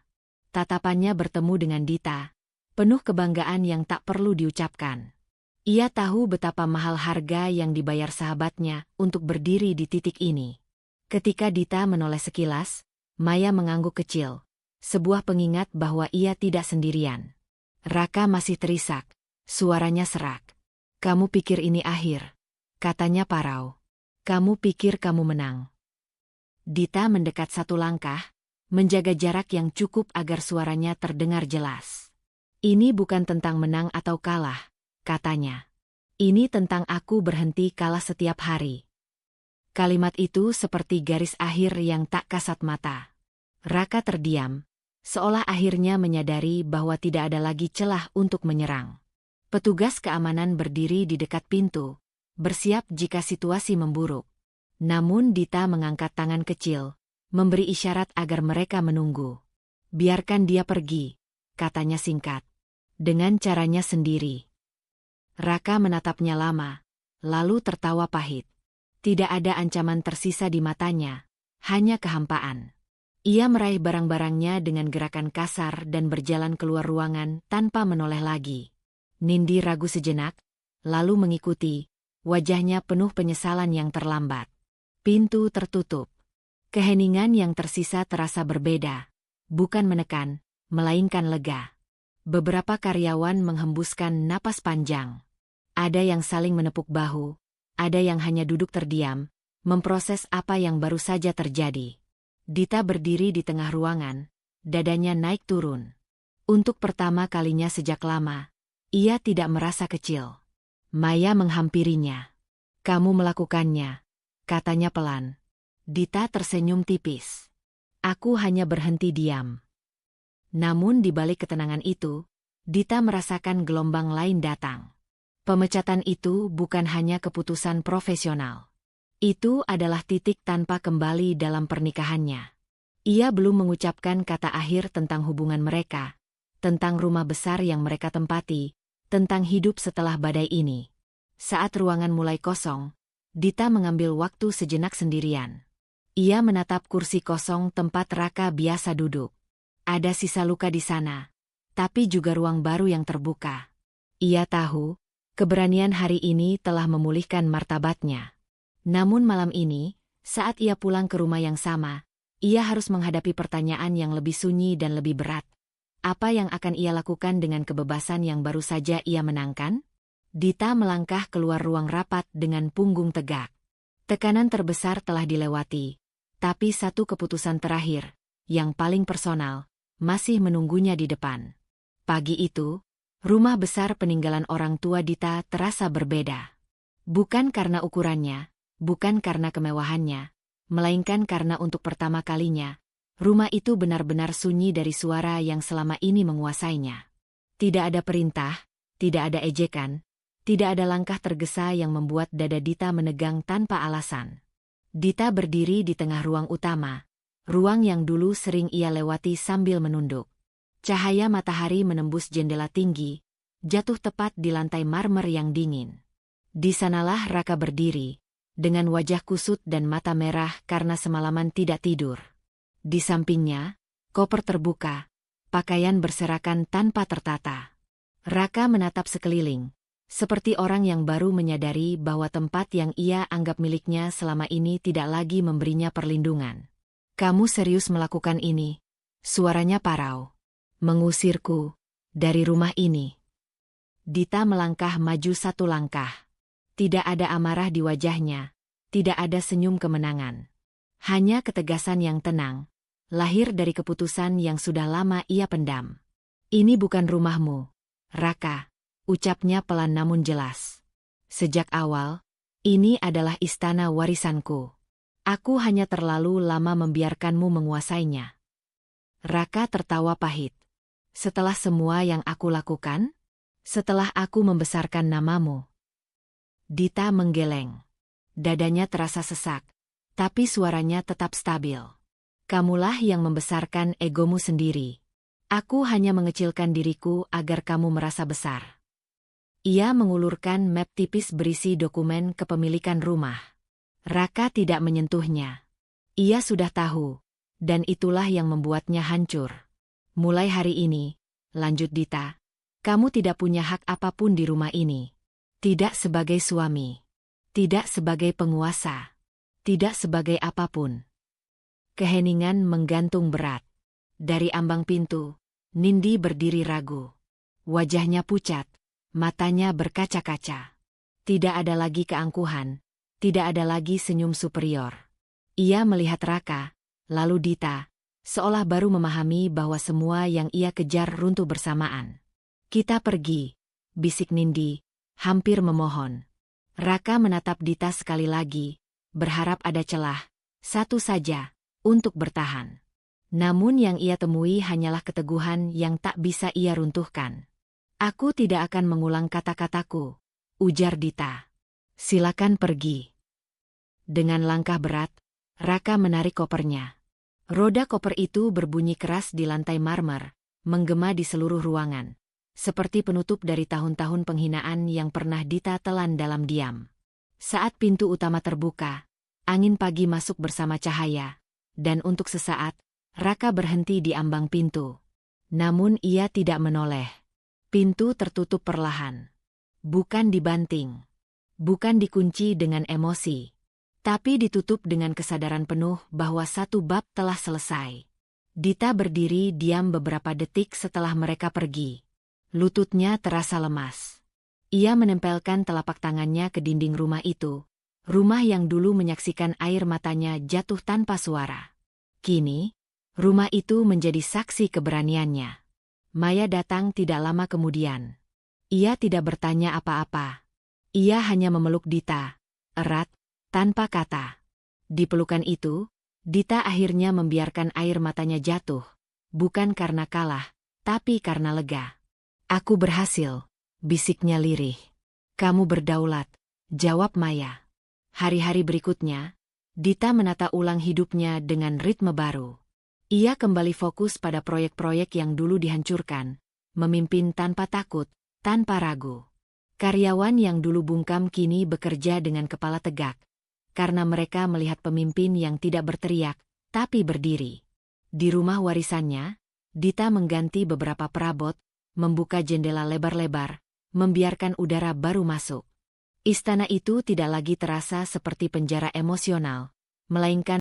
tatapannya bertemu dengan Dita, penuh kebanggaan yang tak perlu diucapkan. Ia tahu betapa mahal harga yang dibayar sahabatnya untuk berdiri di titik ini. Ketika Dita menoleh sekilas, Maya mengangguk kecil, sebuah pengingat bahwa ia tidak sendirian. Raka masih terisak, suaranya serak. "Kamu pikir ini akhir?" katanya parau. "Kamu pikir kamu menang?" Dita mendekat satu langkah, menjaga jarak yang cukup agar suaranya terdengar jelas. "Ini bukan tentang menang atau kalah," katanya. "Ini tentang aku berhenti kalah setiap hari." Kalimat itu seperti garis akhir yang tak kasat mata. Raka terdiam, seolah akhirnya menyadari bahwa tidak ada lagi celah untuk menyerang. Petugas keamanan berdiri di dekat pintu, bersiap jika situasi memburuk. Namun Dita mengangkat tangan kecil, memberi isyarat agar mereka menunggu. "Biarkan dia pergi," katanya singkat. "Dengan caranya sendiri." Raka menatapnya lama, lalu tertawa pahit. Tidak ada ancaman tersisa di matanya, hanya kehampaan. Ia meraih barang-barangnya dengan gerakan kasar dan berjalan keluar ruangan tanpa menoleh lagi. Nindi ragu sejenak, lalu mengikuti, wajahnya penuh penyesalan yang terlambat. Pintu tertutup. Keheningan yang tersisa terasa berbeda, bukan menekan, melainkan lega. Beberapa karyawan menghembuskan napas panjang. Ada yang saling menepuk bahu, ada yang hanya duduk terdiam, memproses apa yang baru saja terjadi. Dita berdiri di tengah ruangan, dadanya naik turun. Untuk pertama kalinya sejak lama, ia tidak merasa kecil. Maya menghampirinya. "Kamu melakukannya," katanya pelan. Dita tersenyum tipis. "Aku hanya berhenti diam." Namun di balik ketenangan itu, Dita merasakan gelombang lain datang. Pemecatan itu bukan hanya keputusan profesional. Itu adalah titik tanpa kembali dalam pernikahannya. Ia belum mengucapkan kata akhir tentang hubungan mereka, tentang rumah besar yang mereka tempati, tentang hidup setelah badai ini. Saat ruangan mulai kosong, Dita mengambil waktu sejenak sendirian. Ia menatap kursi kosong tempat Raka biasa duduk. Ada sisa luka di sana, tapi juga ruang baru yang terbuka. Ia tahu, keberanian hari ini telah memulihkan martabatnya. Namun malam ini, saat ia pulang ke rumah yang sama, ia harus menghadapi pertanyaan yang lebih sunyi dan lebih berat. Apa yang akan ia lakukan dengan kebebasan yang baru saja ia menangkan? Dita melangkah keluar ruang rapat dengan punggung tegak. Tekanan terbesar telah dilewati, tapi satu keputusan terakhir, yang paling personal, masih menunggunya di depan. Pagi itu, rumah besar peninggalan orang tua Dita terasa berbeda. Bukan karena ukurannya, bukan karena kemewahannya, melainkan karena untuk pertama kalinya, rumah itu benar-benar sunyi dari suara yang selama ini menguasainya. Tidak ada perintah, tidak ada ejekan, tidak ada langkah tergesa yang membuat dada Dita menegang tanpa alasan. Dita berdiri di tengah ruang utama, ruang yang dulu sering ia lewati sambil menunduk. Cahaya matahari menembus jendela tinggi, jatuh tepat di lantai marmer yang dingin. Di sanalah Raka berdiri, dengan wajah kusut dan mata merah karena semalaman tidak tidur. Di sampingnya, koper terbuka, pakaian berserakan tanpa tertata. Raka menatap sekeliling, seperti orang yang baru menyadari bahwa tempat yang ia anggap miliknya selama ini tidak lagi memberinya perlindungan. "Kamu serius melakukan ini?" Suaranya parau. "Mengusirku dari rumah ini?" Dita melangkah maju satu langkah. Tidak ada amarah di wajahnya, tidak ada senyum kemenangan. Hanya ketegasan yang tenang, lahir dari keputusan yang sudah lama ia pendam. "Ini bukan rumahmu, Raka," ucapnya pelan namun jelas. "Sejak awal, ini adalah istana warisanku. Aku hanya terlalu lama membiarkanmu menguasainya." Raka tertawa pahit. "Setelah semua yang aku lakukan? Setelah aku membesarkan namamu?" Dita menggeleng. Dadanya terasa sesak, tapi suaranya tetap stabil. "Kamulah yang membesarkan egomu sendiri. Aku hanya mengecilkan diriku agar kamu merasa besar." Ia mengulurkan map tipis berisi dokumen kepemilikan rumah. Raka tidak menyentuhnya. Ia sudah tahu, dan itulah yang membuatnya hancur. Mulai hari ini, lanjut Dita, kamu tidak punya hak apapun di rumah ini. Tidak sebagai suami. Tidak sebagai penguasa. Tidak sebagai apapun. Keheningan menggantung berat. Dari ambang pintu, Nindi berdiri ragu. Wajahnya pucat, matanya berkaca-kaca. Tidak ada lagi keangkuhan, tidak ada lagi senyum superior. Ia melihat Raka, lalu Dita, seolah baru memahami bahwa semua yang ia kejar runtuh bersamaan. Kita pergi, bisik Nindi, hampir memohon. Raka menatap Dita sekali lagi, berharap ada celah, satu saja, untuk bertahan. Namun yang ia temui hanyalah keteguhan yang tak bisa ia runtuhkan. Aku tidak akan mengulang kata-kataku, ujar Dita. Silakan pergi. Dengan langkah berat, Raka menarik kopernya. Roda koper itu berbunyi keras di lantai marmer, menggema di seluruh ruangan. Seperti penutup dari tahun-tahun penghinaan yang pernah Dita telan dalam diam. Saat pintu utama terbuka, angin pagi masuk bersama cahaya, dan untuk sesaat, Raka berhenti di ambang pintu. Namun ia tidak menoleh. Pintu tertutup perlahan. Bukan dibanting. Bukan dikunci dengan emosi. Tapi ditutup dengan kesadaran penuh bahwa satu bab telah selesai. Dita berdiri diam beberapa detik setelah mereka pergi. Lututnya terasa lemas. Ia menempelkan telapak tangannya ke dinding rumah itu. Rumah yang dulu menyaksikan air matanya jatuh tanpa suara. Kini, rumah itu menjadi saksi keberaniannya. Maya datang tidak lama kemudian. Ia tidak bertanya apa-apa. Ia hanya memeluk Dita, erat, tanpa kata. Di pelukan itu, Dita akhirnya membiarkan air matanya jatuh, bukan karena kalah, tapi karena lega. Aku berhasil, bisiknya lirih. Kamu berdaulat, jawab Maya. Hari-hari berikutnya, Dita menata ulang hidupnya dengan ritme baru. Ia kembali fokus pada proyek-proyek yang dulu dihancurkan, memimpin tanpa takut, tanpa ragu. Karyawan yang dulu bungkam kini bekerja dengan kepala tegak, karena mereka melihat pemimpin yang tidak berteriak, tapi berdiri. Di rumah warisannya, Dita mengganti beberapa perabot, membuka jendela lebar-lebar, membiarkan udara baru masuk. Istana itu tidak lagi terasa seperti penjara emosional, melainkan